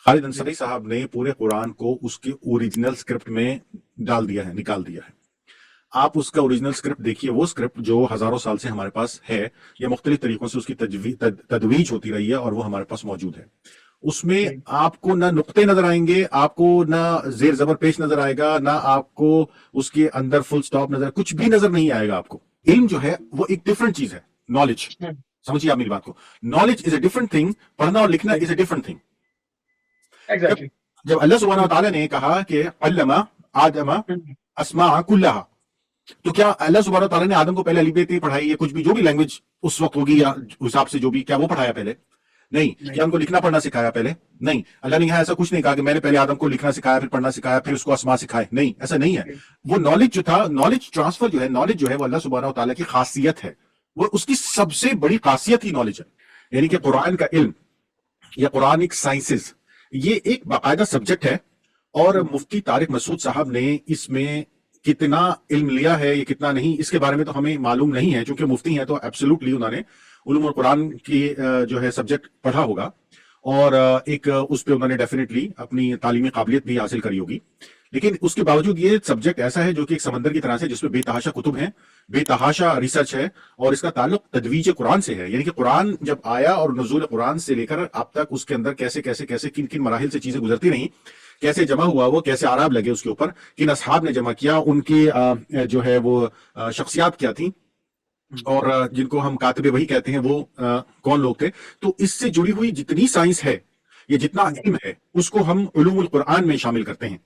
खालिद अंसारी साहब ने पूरे कुरान को उसके ओरिजिनल स्क्रिप्ट में डाल दिया है, निकाल दिया है। आप उसका ओरिजिनल स्क्रिप्ट देखिए, वो स्क्रिप्ट जो हजारों साल से हमारे पास है, या मुख्तलिफ तरीकों से उसकी तजवीज होती रही है और वो हमारे पास मौजूद है। उसमें आपको ना नुक्ते नजर आएंगे, आपको ना जेर जबर पेश नजर आएगा, ना आपको उसके अंदर फुल स्टॉप नजर, कुछ भी नजर नहीं आएगा आपको। इल्म जो है वो एक डिफरेंट चीज है, नॉलेज। समझिए आप मेरी बात को, knowledge is a different thing, पढ़ना और लिखना is a different thing. Exactly. जब अल्लाह सुब्हानहू व तआला ने कहा कि अल्लमा आदमा अस्मा कुल्लाहा, तो क्या अल्लाह सुब्हानहू व तआला ने आदम को पहले अलिफ बे ते पढ़ाई, या कुछ भी जो भी लैंग्वेज उस वक्त होगी या हिसाब से जो भी, क्या वो पढ़ाया पहले? नहीं। क्या उनको लिखना पढ़ना सिखाया पहले? नहीं। अल्लाह ने यहाँ ऐसा कुछ नहीं कहा कि मैंने पहले आदम को लिखना सिखाया, फिर पढ़ना सिखाया, फिर उसको अस्मा सिखाए। नहीं, ऐसा नहीं है। वो नॉलेज जो था, नॉलेज ट्रांसफर जो है, नॉलेज जो है वो अल्लाह सुब्हानहू व तआला की खासियत है, वो उसकी सबसे बड़ी खासियत ही नॉलेज है। यानी कि कुरान का इल्म या कुरानिक साइंसेस, ये एक बाकायदा सब्जेक्ट है। और मुफ्ती तारिक मसूद साहब ने इसमें कितना इल्म लिया है, ये कितना नहीं, इसके बारे में तो हमें मालूम नहीं है, क्योंकि मुफ्ती हैं तो एब्सोल्युटली उन्होंने उलूमुल कुरान की जो है सब्जेक्ट पढ़ा होगा, और एक उस पर उन्होंने डेफिनेटली अपनी तालीमी काबिलियत भी हासिल करी होगी। लेकिन उसके बावजूद ये सब्जेक्ट ऐसा है जो कि एक समंदर की तरह से, जिसमें बेतहाशा कुतुब हैं, बेतहाशा रिसर्च है, और इसका ताल्लुक तदवीज कुरान से है। यानी कि कुरान जब आया और नुज़ूल कुरान से लेकर अब तक उसके अंदर कैसे कैसे कैसे किन किन मराहिल से चीजें गुजरती रही, कैसे जमा हुआ वो, कैसे आराब लगे उसके ऊपर, किन असहाब ने जमा किया, उनकी जो है वो शख्सियात क्या थी, और जिनको हम कातिबे वही कहते हैं वो कौन लोग थे। तो इससे जुड़ी हुई जितनी साइंस है, ये जितना इल्म है, उसको हम उलूमुल कुरान में शामिल करते हैं।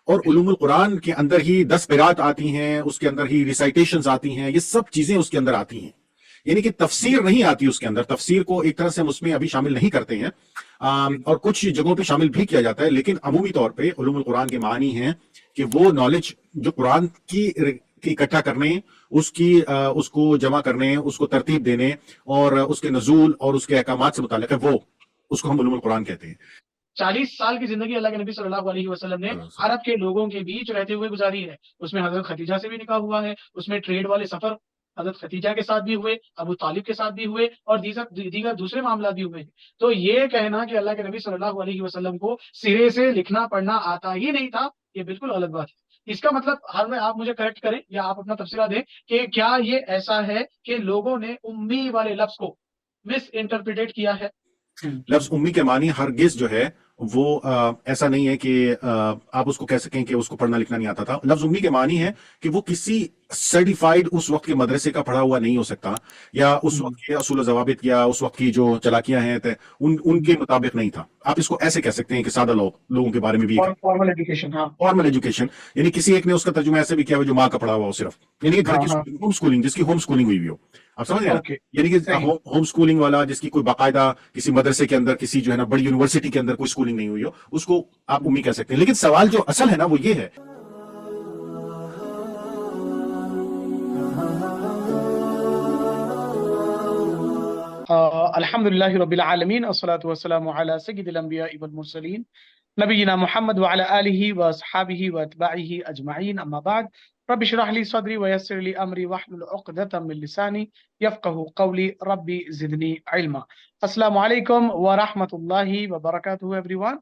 और उलूमुल कुरान के अंदर ही 10 क़िरात आती हैं, उसके अंदर ही रिसाइटेशंस आती हैं, ये सब चीजें उसके अंदर आती हैं। यानी कि तफसीर नहीं आती उसके अंदर, तफसीर को एक तरह से हम उसमें अभी शामिल नहीं करते हैं, और कुछ जगहों पे शामिल भी किया जाता है। लेकिन अमूमी तौर पे उलूमुल कुरान के मानी हैं कि वो नॉलेज जो कुरान की इकट्ठा करने, उसको जमा करने, उसको तरतीब देने, और उसके नज़ूल और उसके अहकामात से मुताल्लिक़ है, वो उसको हम उलूमुल कुरान कहते हैं। 40 साल की जिंदगी अल्लाह के नबी सल्लल्लाहु अलैहि वसल्लम ने अरब के लोगों के बीच रहते हुए गुजारी है। उसमें हजरत खदीजा से भी निकाह हुआ है, उसमें ट्रेड वाले सफर हजरत खदीजा के साथ भी हुए, अबू तालिब के साथ भी हुए, और दीगर दूसरे मामला भी हुए। तो ये कहना कि अल्लाह के नबी सल्लल्लाहु अलैहि वसल्लम को सिरे से लिखना पढ़ना आता ही नहीं था, ये बिल्कुल गलत बात है। इसका मतलब हर में आप मुझे करेक्ट करें या आप अपना तफसीला दें कि क्या ये ऐसा है कि लोगों ने उम्मी वाले लफ्ज को मिस इंटरप्रिटेट किया है? लफ्ज उम्मी के मानी हरगिज जो है वो ऐसा नहीं है कि आप उसको कह सकें कि उसको पढ़ना लिखना नहीं आता था। लफ्ज उम्मी के मानी है कि वो किसी सर्टिफाइड उस वक्त के मदरसे का पढ़ा हुआ नहीं हो सकता, या उस वक्त के असूल ज़वाबित या उस वक्त की जो चालाकियां हैं उनके मुताबिक नहीं था। आप इसको ऐसे कह सकते हैं कि सादा लोगों के बारे में भी फॉर्मल एजुकेशन। हाँ, फॉर्मल एजुकेशन, यानी किसी एक ने उसका तर्जुमा ऐसे भी किया हुआ जो माँ का पढ़ा हुआ हो सिर्फ, यानी कि घर की होम स्कूलिंग, जिसकी होम स्कूलिंग हुई हो। आप समझ रहे हैं? यानी कि होम स्कूलिंग वाला, जिसकी कोई बाकायदा किसी मदरसे के अंदर, किसी जो है ना बड़ी यूनिवर्सिटी के अंदर कोई स्कूलिंग नहीं हुई हो, उसको आप उम्मी कह सकते हैं। लेकिन सवाल जो असल है ना वो ये है, अल्हम्दुलिल्लाहि रब्बिल आलमीन अस्सलातु वस्सलामु अला सय्यिदिल अंबिया'i वल मुरसलीन नबीना मुहम्मद व अला आलिहि व अस्हाबिहि व अतबाइहि अजमाइन, अम्मा बाद। रब्बि इश्रह ली सदरी व यस्सिर ली अमरी वहलुल उक़दतम मिन लिसानी यफ़क़हू क़ौली रब्बी ज़िदनी इल्मा। अस्सलामु अलैकुम व रहमतुल्लाहि व बरकातुहू एवरीवन।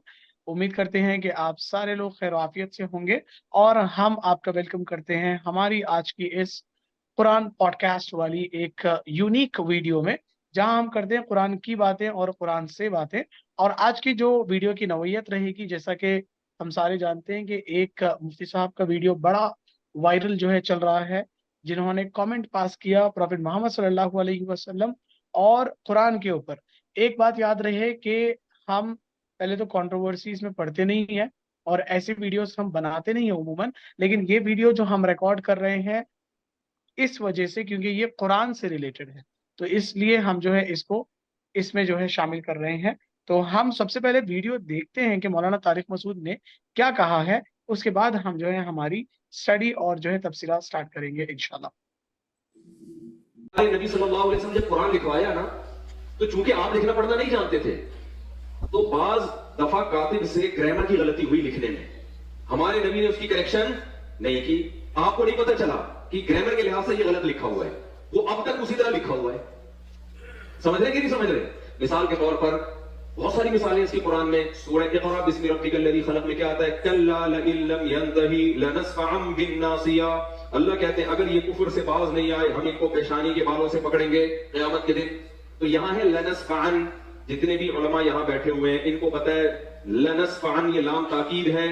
उम्मीद करते हैं कि आप सारे लोग खैर आफियत से होंगे, और हम आपका वेलकम करते हैं हमारी आज की इस कुरान पॉडकास्ट वाली एक यूनिक वीडियो में, जहां हम करते हैं कुरान की बातें और कुरान से बातें। और आज की जो वीडियो की नौयत रहेगी, जैसा कि हम सारे जानते हैं कि एक मुफ्ती साहब का वीडियो बड़ा वायरल जो है चल रहा है, जिन्होंने कमेंट पास किया प्रॉफेट मोहम्मद सल्लल्लाहु अलैहि वसल्लम और कुरान के ऊपर। एक बात याद रहे कि हम पहले तो कंट्रोवर्सीज में पढ़ते नहीं है, और ऐसे वीडियोस हम बनाते नहीं है उमूमन, लेकिन ये वीडियो जो हम रिकॉर्ड कर रहे हैं इस वजह से, क्योंकि ये कुरान से रिलेटेड है, तो इसलिए हम जो है इसको इसमें जो है शामिल कर रहे हैं। तो हम सबसे पहले वीडियो देखते हैं कि मौलाना तारिक मसूद ने क्या कहा है, उसके बाद हम जो है हमारी स्टडी और जो है तफसीलात स्टार्ट करेंगे इंशाल्लाह। नबी सल्लल्लाहु अलैहि वसल्लम जब कुरान लिखवाया ना, तो चूंकि आप लिखना पढ़ना नहीं जानते थे, तो बाज दफा कातिब से ग्रामर की गलती हुई लिखने में, हमारे नबी ने उसकी करेक्शन नहीं की। आपको नहीं पता चला कि ग्रामर के लिहाज से ये गलत लिखा हुआ है, वो अब तक उसी तरह लिखा हुआ है। समझ रहे कि नहीं समझ रहे? मिसाल के तौर पर बहुत सारी मिसालें इसकी कुरान में, सूरह इक़रा बिस्मि रब्बिकल्लज़ी खलक़ में क्या आता है, कल्ला लइन लम यंतही लनस्फ़अन बिन्नासिया। अल्लाह कहते हैं अगर ये कुफ्र से बाज नहीं आए हम इनको पेशानी के बालों से पकड़ेंगे क़यामत के दिन। तो यहाँ है लनस्फ़अन, जितने भी उलमा यहाँ बैठे हुए हैं इनको पता है लनस्फ़अन ये लाम ताकीद है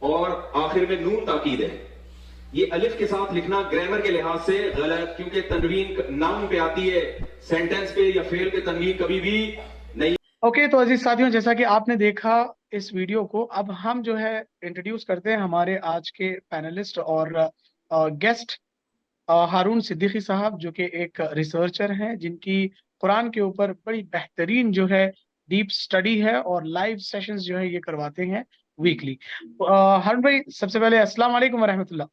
और आखिर में नून ताकीद है। ये अलिफ के साथ लिखना ग्रामर के लिहाज से गलत, क्योंकि तनवीन नाउन पे आती है, सेंटेंस पे या फेल पे तनवीन कभी भी नहीं। ओके, तो अजीज साथियों, जैसा कि आपने देखा इस वीडियो को, अब हम जो है इंट्रोड्यूस करते हैं हमारे आज के पैनलिस्ट और गेस्ट हारून सिद्दीकी साहब, जो कि एक रिसर्चर हैं जिनकी कुरान के ऊपर बड़ी बेहतरीन जो है डीप स्टडी है और लाइव सेशंस जो है ये करवाते हैं वीकली। हारून भाई, सबसे पहले अस्सलाम वालेकुम वरहमतुल्लाह।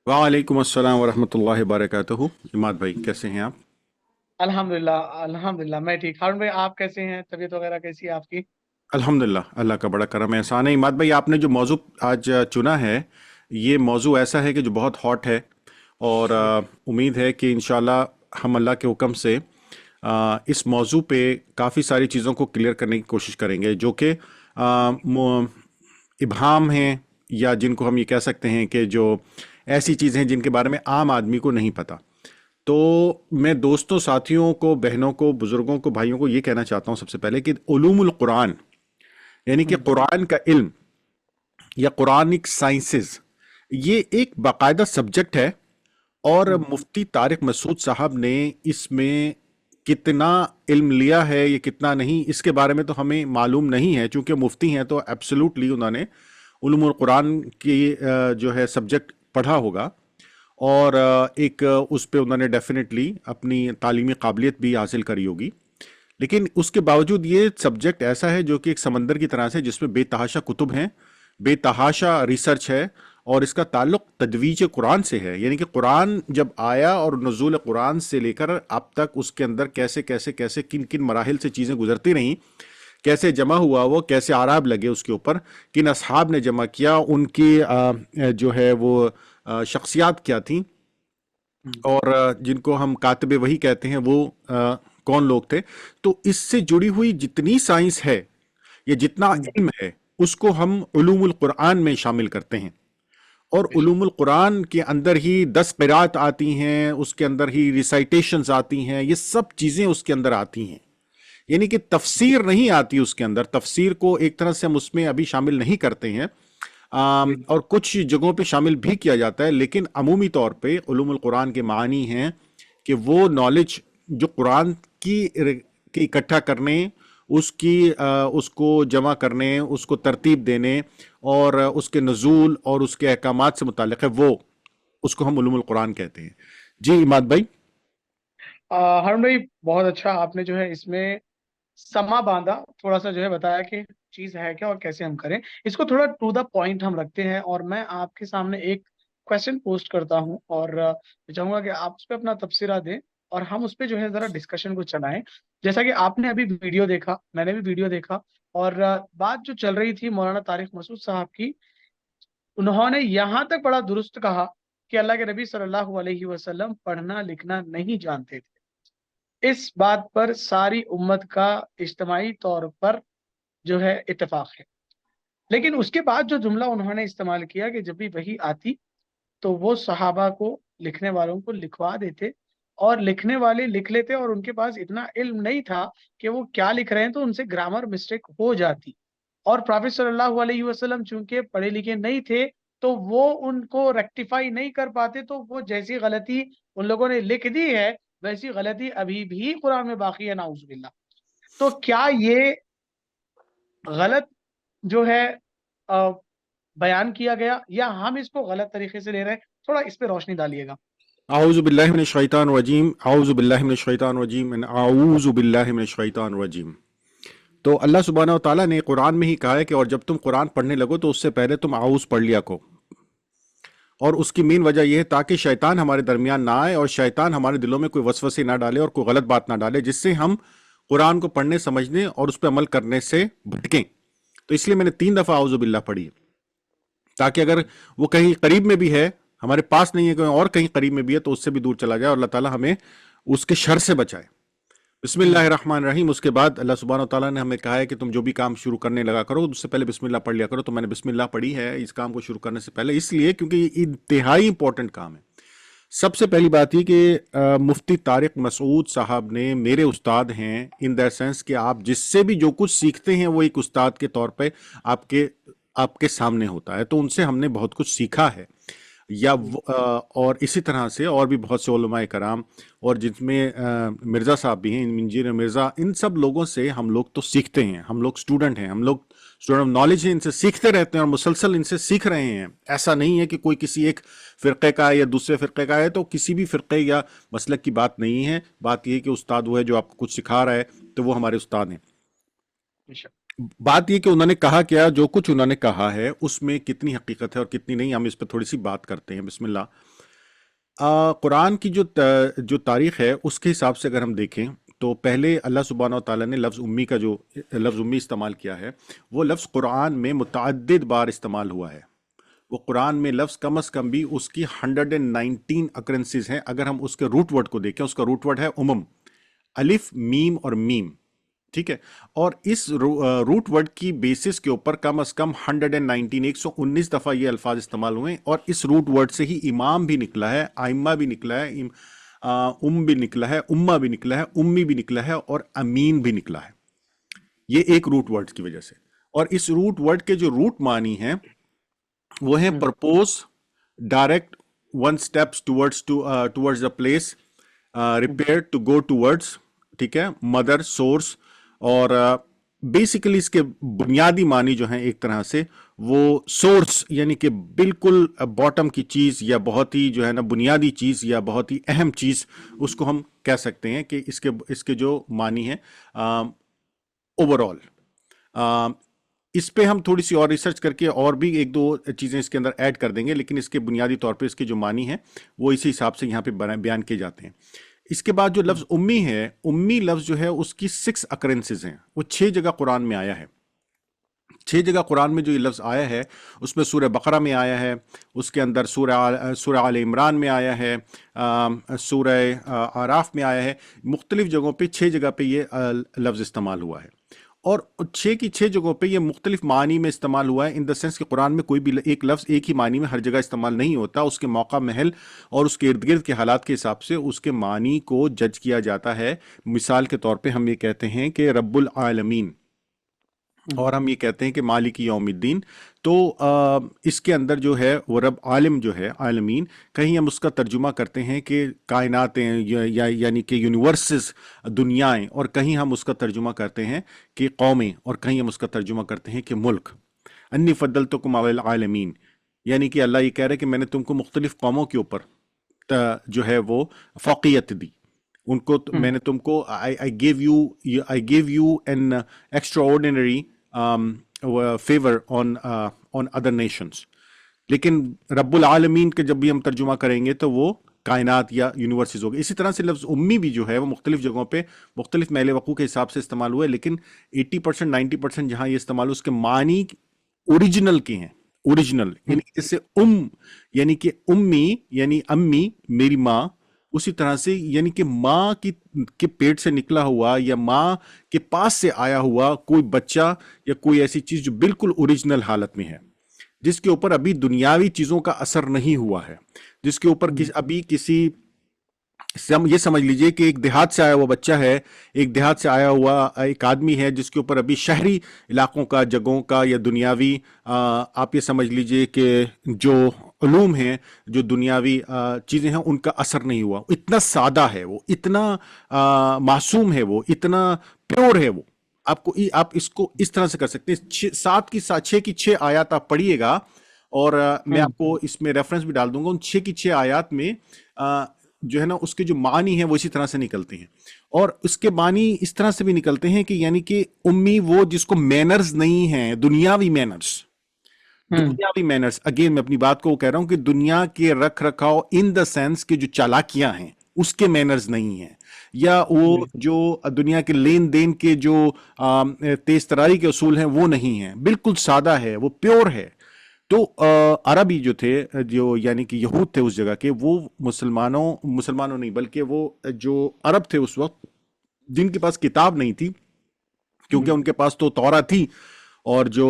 वालेकुम अस्सलाम वरहमतुल्लाहि वबरकातुहू। इमाद भाई कैसे हैं आप? अल्हम्दुलिल्लाह अल्हम्दुलिल्लाह, मैं ठीक। हारून भाई, आप कैसे हैं? तबीयत वगैरह कैसी है आपकी? अल्हम्दुलिल्लाह, अल्लाह का बड़ा करम एहसान है। इमाद भाई, आपने जो मौजू आज चुना है, ये मौजू ऐसा है कि जो बहुत हॉट है और उम्मीद है कि इंशाल्लाह हम अल्लाह के हुक्म से इस मौजू पे काफ़ी सारी चीज़ों को क्लियर करने की कोशिश करेंगे, जो कि इबहाम हैं या जिनको हम ये कह सकते हैं कि जो ऐसी चीज़ें हैं जिनके बारे में आम आदमी को नहीं पता। तो मैं दोस्तों, साथियों को, बहनों को, बुज़ुर्गों को, भाइयों को ये कहना चाहता हूँ सबसे पहले कि उलूमुल कुरान यानी कि कुरान का इल्म या कुरानिक साइंसेस, ये एक बाकायदा सब्जेक्ट है और मुफ्ती तारिक मसूद साहब ने इसमें कितना इल्म लिया है, ये कितना नहीं, इसके बारे में तो हमें मालूम नहीं है। चूंकि मुफ्ती हैं तो एब्सोल्युटली उन्होंने उलूमुल कुरान की जो है सब्जेक्ट पढ़ा होगा और एक उस पे उन्होंने डेफिनेटली अपनी तालीमी काबिलियत भी हासिल करी होगी। लेकिन उसके बावजूद ये सब्जेक्ट ऐसा है जो कि एक समंदर की तरह से, जिसमें बेतहाशा कुतुब हैं, बेतहाशा रिसर्च है और इसका ताल्लुक तदवीज कुरान से है। यानी कि कुरान जब आया और नुज़ूल कुरान से लेकर अब तक उसके अंदर कैसे कैसे कैसे किन किन मराहिल से चीज़ें गुजरती रहीं, कैसे जमा हुआ वो, कैसे आराब लगे उसके ऊपर, किन असहाब ने जमा किया, उनकी जो है वो शख्सियात क्या थी और जिनको हम कातिब वही कहते हैं वो कौन लोग थे। तो इससे जुड़ी हुई जितनी साइंस है या जितना इल्म है उसको हम उलूमुल कुरान में शामिल करते हैं और उलूमुल कुरान के अंदर ही 10 क़िरात आती हैं, उसके अंदर ही रिसाइटेशंस आती हैं, ये सब चीज़ें उसके अंदर आती हैं। यानी कि तफसीर नहीं आती उसके अंदर, तफसीर को एक तरह से हम उसमें अभी शामिल नहीं करते हैं और कुछ जगहों पे शामिल भी किया जाता है। लेकिन अमूमी तौर पे उलूमुल कुरान के मानी हैं कि वो नॉलेज जो कुरान की इकट्ठा करने, उसको जमा करने, उसको तरतीब देने और उसके नज़ूल और उसके अहकामात से मुताल्लिक़ है, वो उसको हम उलूमुल कुरान कहते हैं। जी इमाद भाई। हारून भाई, बहुत अच्छा आपने जो है इसमें समा बांधा, थोड़ा सा जो है बताया कि चीज है क्या और कैसे हम करें इसको। थोड़ा टू द पॉइंट हम रखते हैं और मैं आपके सामने एक क्वेश्चन पोस्ट करता हूं और मैं चाहूंगा कि आप उस पर अपना तबसरा दें और हम उस पर जो है जरा डिस्कशन को चलाएं। जैसा कि आपने अभी वीडियो देखा, मैंने भी वीडियो देखा और बात जो चल रही थी मौलाना तारिक मसूद साहब की, उन्होंने यहाँ तक बड़ा दुरुस्त कहा कि अल्लाह के नबी सल्लल्लाहु अलैहि वसल्लम पढ़ना लिखना नहीं जानते थे। इस बात पर सारी उम्मत का इज्तिमाई तौर पर जो है इत्तेफाक है। लेकिन उसके बाद जो जुमला उन्होंने इस्तेमाल किया कि जब भी वही आती तो वो सहाबा को, लिखने वालों को लिखवा देते और लिखने वाले लिख लेते और उनके पास इतना इल्म नहीं था कि वो क्या लिख रहे हैं, तो उनसे ग्रामर मिस्टेक हो जाती। और प्रॉफेट सल्लल्लाहु अलैहि वसल्लम चूंकि पढ़े लिखे नहीं थे तो वो उनको रेक्टिफाई नहीं कर पाते, तो वो जैसी गलती उन लोगों ने लिख दी है वैसी गलती अभी भी कुरान में बाकी है, नाउजुबिल्लाह। तो क्या ये गलत जो है बयान किया गया या हम इसको गलत तरीके से ले रहे हैं? थोड़ा इस पे रोशनी डालिएगा। आऊज़ु बिल्लाहि मिनश शैतानिर रजीम, आऊज़ु बिल्लाहि मिनश शैतानिर रजीम, आऊज़ु बिल्लाहि मिनश शैतानिर रजीम। तो अल्लाह सुब्हानहू व तआला ने कुरान में ही कहा है कि और जब तुम कुरान पढ़ने लगो तो उससे पहले तुम आऊज़ पढ़ लिया को। और उसकी मेन वजह यह है ताकि शैतान हमारे दरमियान ना आए और शैतान हमारे दिलों में कोई वसवसे ना डाले और कोई गलत बात ना डाले जिससे हम कुरान को पढ़ने, समझने और उस पर अमल करने से भटकें। तो इसलिए मैंने 3 दफ़ा आऊज़ु बिल्लाह पढ़ी ताकि अगर वो कहीं करीब में भी है, हमारे पास नहीं है, कहीं और कहीं करीब में भी है, तो उससे भी दूर चला जाए और अल्लाह ताला हमें उसके शर से बचाए। بسم اللہ الرحمن الرحیم. اس کے بعد اللہ سبحانہ و تعالیٰ نے ہمیں کہا ہے کہ تم جو بھی کام شروع کرنے لگا کرو اس سے پہلے بسم اللہ پڑھ لیا کرو. تو میں نے بسم اللہ پڑھی ہے اس کام کو شروع کرنے سے پہلے، اس لیے کیونکہ یہ انتہائی امپورٹنٹ کام ہے. سب سے پہلی بات یہ کہ مفتی طارق مسعود صاحب نے میرے استاد ہیں، ان دا سینس کہ آپ جس سے بھی جو کچھ سیکھتے ہیں وہ ایک استاد کے طور پہ آپ کے سامنے ہوتا ہے. تو ان سے ہم نے بہت کچھ سیکھا ہے. یا اور اسی طرح سے اور بھی بہت سے علماء کرام، اور جس میں مرزا صاحب بھی ہیں، انجینئر مرزا، ان سب لوگوں سے ہم لوگ تو سیکھتے ہیں. ہم لوگ اسٹوڈنٹ ہیں، ہم لوگ اسٹوڈنٹ آف نالج ہیں، ان سے سیکھتے رہتے ہیں اور مسلسل ان سے سیکھ رہے ہیں. ایسا نہیں ہے کہ کوئی کسی ایک فرقے کا ہے یا دوسرے فرقے کا ہے. تو کسی بھی فرقے یا مسلک کی بات نہیں ہے. بات یہ ہے کہ استاد وہ ہے جو آپ کو کچھ سکھا رہا ہے، تو وہ ہمارے استاد ہیں. بات یہ کہ انہوں نے کہا کیا، جو کچھ انہوں نے کہا ہے اس میں کتنی حقیقت ہے اور کتنی نہیں، ہم اس پہ تھوڑی سی بات کرتے ہیں. بسم اللہ. قرآن کی جو تاریخ ہے اس کے حساب سے اگر ہم دیکھیں تو پہلے اللہ سبحانہ و تعالیٰ نے لفظ امی کا جو لفظ امی استعمال کیا ہے، وہ لفظ قرآن میں متعدد بار استعمال ہوا ہے. وہ قرآن میں لفظ کم از کم بھی اس کی 119 اکرنسز ہیں. اگر ہم اس کے روٹ ورڈ کو دیکھیں، اس کا روٹ ورڈ ہے امم، الف میم اور میم. ٹھیک ہے. اور اس روٹ ورڈ کی بیسس کے اوپر کم از کم 119 دفعہ یہ الفاظ استعمال ہوئے. اور اس روٹ ورڈ سے ہی امام بھی نکلا ہے، آئمہ بھی نکلا ہے، بھی نکلا ہے، امہ بھی نکلا ہے، امی بھی نکلا ہے، اور امین بھی نکلا ہے. یہ ایک روٹ ورڈ کی وجہ سے. اور اس روٹ ورڈ کے جو روٹ معنی ہیں وہ ہیں purpose, direct, one steps towards a place, repair, to go towards. ٹھیک ہے. Mother, source. اور بیسیکلی اس کے بنیادی معنی جو ہیں ایک طرح سے وہ سورس، یعنی کہ بالکل باٹم کی چیز یا بہت ہی جو ہے نا بنیادی چیز یا بہت ہی اہم چیز، اس کو ہم کہہ سکتے ہیں کہ اس کے جو معنی ہیں اوور آل. اس پہ ہم تھوڑی سی اور ریسرچ کر کے اور بھی ایک دو چیزیں اس کے اندر ایڈ کر دیں گے، لیکن اس کے بنیادی طور پہ اس کے جو معنی ہیں وہ اسی حساب سے یہاں پہ بیان کیے جاتے ہیں. اس کے بعد جو لفظ امی ہے، امی لفظ جو ہے اس کی 6 اکرنسز ہیں. وہ 6 جگہ قرآن میں آیا ہے. 6 جگہ قرآن میں جو یہ لفظ آیا ہے اس میں سورہ بقرہ میں آیا ہے، اس کے اندر سورہ آل عمران میں آیا ہے، سورہ اعراف میں آیا ہے. مختلف جگہوں پہ 6 جگہ پہ یہ لفظ استعمال ہوا ہے. اور 6 کی 6 جگہوں پہ یہ مختلف معنی میں استعمال ہوا ہے. ان دا سینس کہ قرآن میں کوئی بھی ایک لفظ ایک ہی معنی میں ہر جگہ استعمال نہیں ہوتا. اس کے موقع محل اور اس کے ارد گرد کے حالات کے حساب سے اس کے معنی کو جج کیا جاتا ہے. مثال کے طور پہ ہم یہ کہتے ہیں کہ رب العالمین، اور ہم یہ کہتے ہیں کہ مالک یوم الدین. تو اس کے اندر جو ہے وہ رب عالم جو ہے، عالمین، کہیں ہم اس کا ترجمہ کرتے ہیں کہ کائناتیں یعنی کہ یونیورسز، دنیایں، اور کہیں ہم اس کا ترجمہ کرتے ہیں کہ قومیں، اور کہیں ہم اس کا ترجمہ کرتے ہیں کہ ملک. انی فضلتکم علی العالمین، یعنی کہ اللہ یہ کہہ رہے کہ میں نے تم کو مختلف قوموں کے اوپر جو ہے وہ فوقیت دی. ان کو میں نے تم کو I gave you an extraordinary favor on other nations. لیکن رب العالمین کے جب بھی ہم ترجمہ کریں گے تو وہ کائنات یا یونیورسز ہوگی. اسی طرح سے لفظ امی بھی جو ہے وہ مختلف جگہوں پہ مختلف میل وقوع کے حساب سے استعمال ہوا ہے، لیکن 80% 90% جہاں یہ استعمال ہو اس کے معنی اوریجنل کے ہیں. اوریجنل یعنی جیسے یعنی کہ امی یعنی امی میری ماں، اسی طرح سے یعنی کہ ماں کے پیٹ سے نکلا ہوا یا ماں کے پاس سے آیا ہوا کوئی بچہ یا کوئی ایسی چیز جو بالکل اوریجنل حالت میں ہے، جس کے اوپر ابھی دنیاوی چیزوں کا اثر نہیں ہوا ہے، جس کے اوپر ابھی کسی یہ سمجھ لیجئے کہ ایک دیہات سے آیا ہوا بچہ ہے، ایک دیہات سے آیا ہوا ایک آدمی ہے جس کے اوپر ابھی شہری علاقوں کا، جگہوں کا یا دنیاوی آپ یہ سمجھ لیجئے کہ جو علوم ہیں، جو دنیاوی چیزیں ہیں، ان کا اثر نہیں ہوا. اتنا سادہ ہے وہ، اتنا معصوم ہے وہ، اتنا پیور ہے وہ. آپ اس کو اس طرح سے کر سکتے ہیں. 6 کی 6 آیات آپ پڑھیے گا، اور میں آپ کو اس میں ریفرنس بھی ڈال دوں گا. ان 6 کی 6 آیات میں جو ہے نا اس کے جو معنی ہیں وہ اسی طرح سے نکلتے ہیں، اور اس کے معنی اس طرح سے بھی نکلتے ہیں کہ یعنی کہ امی وہ جس کو مینرز نہیں ہیں، دنیاوی مینرز. اگین میں اپنی بات کو کہہ رہا ہوں کہ دنیا کے رکھ رکھاؤ ان دا سینس کہ جو چالاکیاں ہیں اس کے مینرز نہیں ہیں، یا وہ جو دنیا کے لین دین کے جو تیز تراری کے اصول ہیں وہ نہیں ہیں. بالکل سادہ ہے، وہ پیور ہے. تو عربی جو تھے، جو یعنی کہ یہود تھے اس جگہ کے، وہ مسلمانوں نہیں بلکہ وہ جو عرب تھے اس وقت، जिनके पास किताब नहीं थी, क्योंकि उनके पास तो तौरा थी, और जो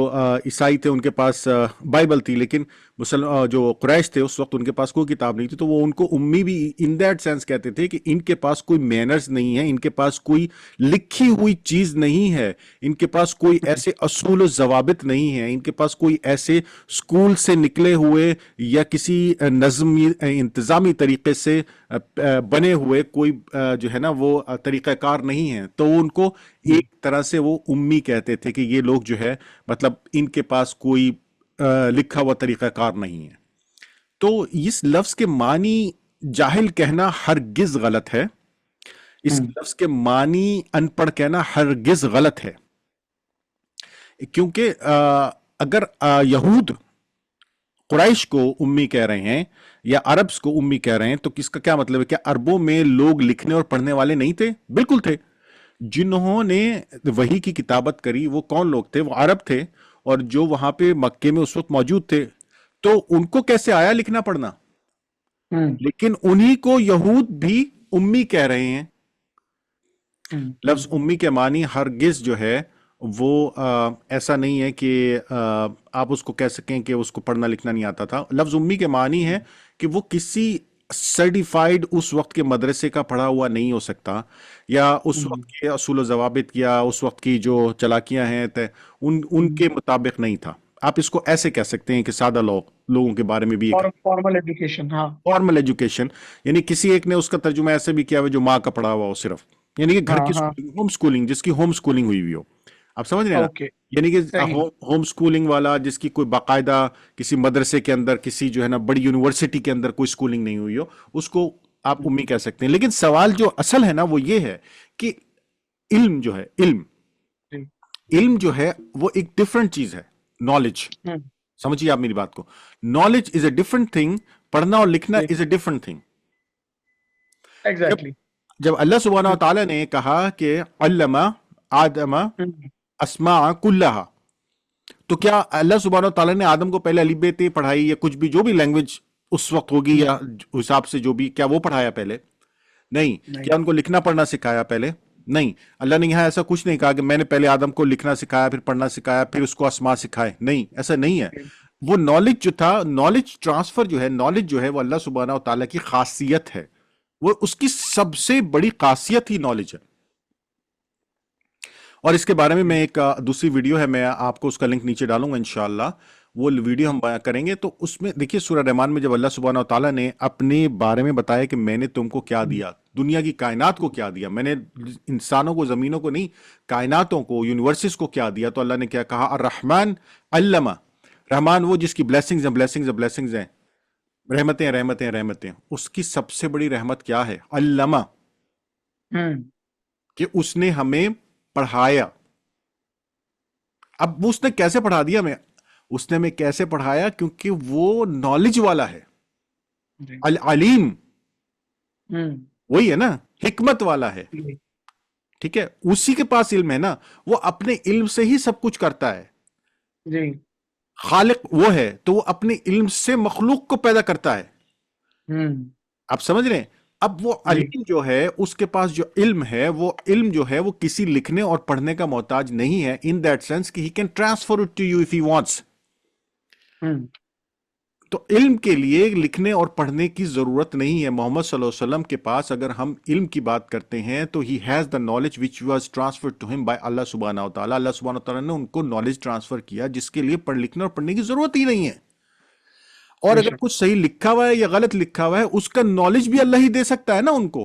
ईसाई थे उनके पास बाइबल थी, लेकिन जो कुरैश थे उस वक्त उनके पास कोई किताब नहीं थी, तो वो उनको उम्मी भी इन दैट सेंस कहते थे कि इनके पास कोई मैनर्स नहीं है, इनके पास कोई लिखी हुई चीज नहीं है, इनके पास कोई ऐसे असूल जवाबित नहीं है, इनके पास कोई ऐसे स्कूल से निकले हुए या किसी नज़मी इंतजामी तरीके से बने हुए कोई जो है ना वो तरीक़ाकार नहीं है। तो उनको एक तरह से वो उम्मी कहते थे कि ये लोग जो है मतलब इनके पास कोई लिखा हुआ तरीक़ाकार नहीं है। तो इस लफ्ज के मानी जाहिल कहना हरगिज गलत है, इस लफ्ज के मानी अनपढ़ कहना हरगिज गलत है, क्योंकि अगर यहूद कुरैश को उम्मी कह रहे हैं या अरब्स को उम्मी कह रहे हैं, तो किसका क्या मतलब है? क्या अरबों में लोग लिखने और पढ़ने वाले नहीं थे? बिल्कुल थे। जिन्होंने वही की किताबत करी वो कौन लोग थे? वो अरब थे, और जो वहां पे मक्के में उस वक्त मौजूद थे, तो उनको कैसे आया लिखना पढ़ना? लेकिन उन्हीं को यहूद भी उम्मी कह रहे हैं। लफ्ज उम्मी के मानी हरगिज जो है वो ऐसा नहीं है कि आप उसको कह सकें कि उसको पढ़ना लिखना नहीं आता था। लफ्ज उम्मी के मानी है कि वो किसी सर्टिफाइड उस वक्त के मदरसे का पढ़ा हुआ नहीं हो सकता, या उस वक्त के असूल ज़वाबित या उस वक्त की जो चलाकियां हैं उनके मुताबिक नहीं था। आप इसको ऐसे कह सकते हैं कि सादा लोगों के बारे में भी फॉर्मल एजुकेशन, हाँ, फॉर्मल एजुकेशन, यानी किसी एक ने उसका तर्जुमा ऐसे भी किया हुआ जो माँ का पढ़ा हुआ हो सिर्फ, यानी कि घर की होम स्कूलिंग, जिसकी होम स्कूलिंग हुई हुई हो। आप समझ रहे हैं ना? यानी कि होम स्कूलिंग वाला जिसकी कोई बाकायदा किसी मदरसे के अंदर, किसी जो है ना बड़ी यूनिवर्सिटी के अंदर कोई स्कूलिंग नहीं हुई हो, उसको आप उम्मी कह सकते हैं। लेकिन सवाल जो असल है ना वो ये है कि इल्म जो है, इल्म जो है वो एक डिफरेंट चीज है, नॉलेज। समझिए आप मेरी बात को, knowledge is a different thing, पढ़ना और लिखना is a different thing. Exactly. जब अल्लाह सुब्हानहू व तआला ने कहा कि अल्लमा आदम अस्मा कुल्लहा, तो क्या अल्लाह सुब्हानहू व तआला ने आदम को पहले अलिफ बे ते पढ़ाई या कुछ भी जो भी लैंग्वेज उस वक्त होगी या हिसाब से जो भी, क्या वो पढ़ाया पहले? नहीं। क्या उनको लिखना पढ़ना सिखाया पहले? नहीं। अल्लाह ने यहां ऐसा कुछ नहीं कहा कि मैंने पहले आदम को लिखना सिखाया, फिर पढ़ना सिखाया, फिर उसको अस्मा सिखाए। नहीं, ऐसा नहीं है। वो नॉलेज जो था, नॉलेज ट्रांसफर जो है, नॉलेज जो है वो अल्लाह सुब्हानहू व तआला की खासियत है, वो उसकी सबसे बड़ी खासियत ही नॉलेज है। और इसके बारे में मैं एक दूसरी वीडियो है, मैं आपको उसका लिंक नीचे डालूंगा इंशाअल्लाह, वो वीडियो हम करेंगे। तो उसमें देखिए सूरह रहमान में जब अल्लाह सुब्हानहू व तआला ने अपने बारे में बताया कि मैंने तुमको क्या दिया, दुनिया की कायनात को क्या दिया, मैंने इंसानों को, जमीनों को नहीं, कायनातों को, यूनिवर्सिस को क्या दिया, तो अल्लाह ने क्या कहा? अर्रहमान अल्लमा, रहमान वो जिसकी ब्लेसिंग्स हैं, ब्लेसिंग्स हैं, ब्लेसिंग्स हैं, रहमतें रहमतें रहमतें। उसकी सबसे बड़ी रहमत क्या है? अल्लमा, कि उसने हमें पढ़ाया। अब उसने कैसे पढ़ा दिया हमें? उसने हमें कैसे पढ़ाया? क्योंकि वो नॉलेज वाला है, अल अलीम, वही है ना, हिकमत वाला है। ठीक है, उसी के पास इल्म है ना, वो अपने इल्म से ही सब कुछ करता है जी। खालिक वो है, तो वो अपने इल्म से मखलूक को पैदा करता है। आप समझ रहे हैं? अब वो अलीम जो है, उसके पास जो इल्म है, वो इल्म जो है वो किसी लिखने और पढ़ने का मोहताज नहीं है, इन दैट सेंस कि he can transfer it to you if he wants. तो इल्म के लिए लिखने और पढ़ने की जरूरत नहीं है। मोहम्मद सल्लल्लाहु अलैहि वसल्लम के पास अगर हम इल्म की बात करते हैं तो he has the knowledge which was transferred to him by Allah सुब्हानहू व तआला। अल्लाह सुब्हानहू व तआला ने उनको नॉलेज ट्रांसफर किया जिसके लिए पढ़ लिखने और पढ़ने की जरूरत ही नहीं है। और अगर कुछ सही लिखा हुआ है या गलत लिखा हुआ है, उसका नॉलेज भी अल्लाह ही दे सकता है ना उनको।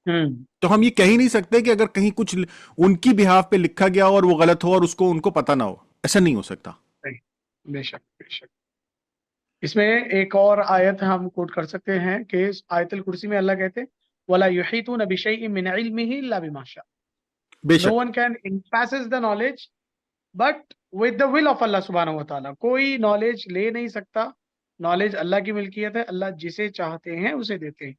तो हम ये कह ही नहीं सकते कि अगर कहीं कुछ उनकी बिहाफ पे लिखा गया और वो गलत हो और उसको उनको पता ना हो, ऐसा नहीं हो सकता। बेशक बेशक। इसमें एक और आयत हम कोट कर सकते हैं कि आयतुल कुर्सी में अल्लाह कहते वला युहीतून बिशैइन मिन इल्मिही इल्ला बिमा शा। No one can encompass the knowledge but with the will of Allah सुब्हानहू व तआला। कोई नॉलेज ले नहीं सकता, नॉलेज अल्लाह की मिल्कियत है, अल्लाह जिसे चाहते हैं उसे देते हैं।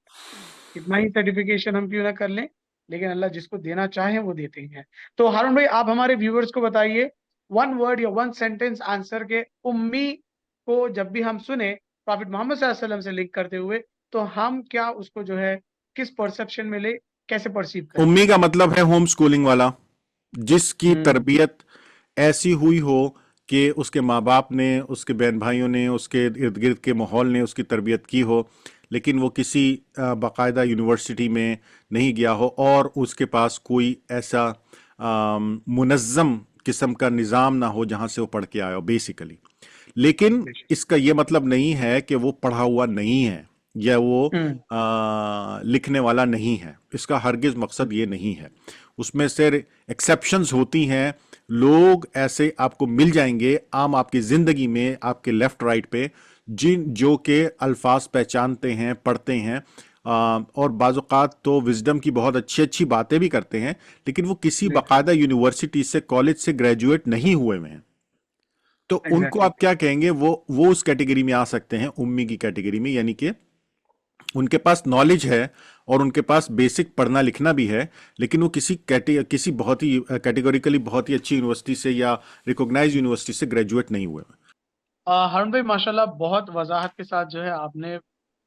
कितना ही सर्टिफिकेशन हम क्यों ना कर लें, लेकिन अल्लाह जिसको देना चाहे वो देते हैं। तो हारून भाई, आप हमारे व्यूअर्स को बताइए वन वर्ड या वन सेंटेंस आंसर के उम्मी को जब भी हम सुने प्रॉफिट मोहम्मद सल्लल्लाहु अलैहि वसल्लम से लिंक करते हुए, तो हम क्या उसको जो है किस परसेप्शन में ले, कैसे परसीव करें? उम्मी का मतलब है होम स्कूलिंग वाला, जिसकी तरबियत ऐसी हुई हो कि उसके माँ बाप ने, उसके बहन भाइयों ने, उसके इर्द गिर्द के माहौल ने उसकी तरबियत की हो, लेकिन वो किसी बाकायदा यूनिवर्सिटी में नहीं गया हो और उसके पास कोई ऐसा मुनज़्ज़म किस्म का निज़ाम ना हो जहाँ से वो पढ़ के आया हो बेसिकली। लेकिन इसका ये मतलब नहीं है कि वो पढ़ा हुआ नहीं है या वो लिखने वाला नहीं है, इसका हरगिज मकसद ये नहीं है। उसमें से एक्सेप्शंस होती हैं, लोग ऐसे आपको मिल जाएंगे आम आपकी जिंदगी में, आपके लेफ्ट राइट पे, जो के अल्फाज पहचानते हैं, पढ़ते हैं और बाज़-औक़ात तो विजडम की बहुत अच्छी अच्छी बातें भी करते हैं, लेकिन वो किसी बाकायदा यूनिवर्सिटी से, कॉलेज से ग्रेजुएट नहीं हुए हुए हैं। तो उनको आप क्या कहेंगे? वो उस कैटेगरी में आ सकते हैं, उम्मी की कैटेगरी में, यानी कि उनके पास नॉलेज है और उनके पास बेसिक पढ़ना लिखना भी है, लेकिन वो किसी बहुत ही कैटेगोरिकली बहुत ही अच्छी यूनिवर्सिटी से या रिकॉग्नाइज्ड यूनिवर्सिटी से ग्रेजुएट नहीं हुए। हारून भाई माशाल्लाह बहुत वजाहत के साथ जो है आपने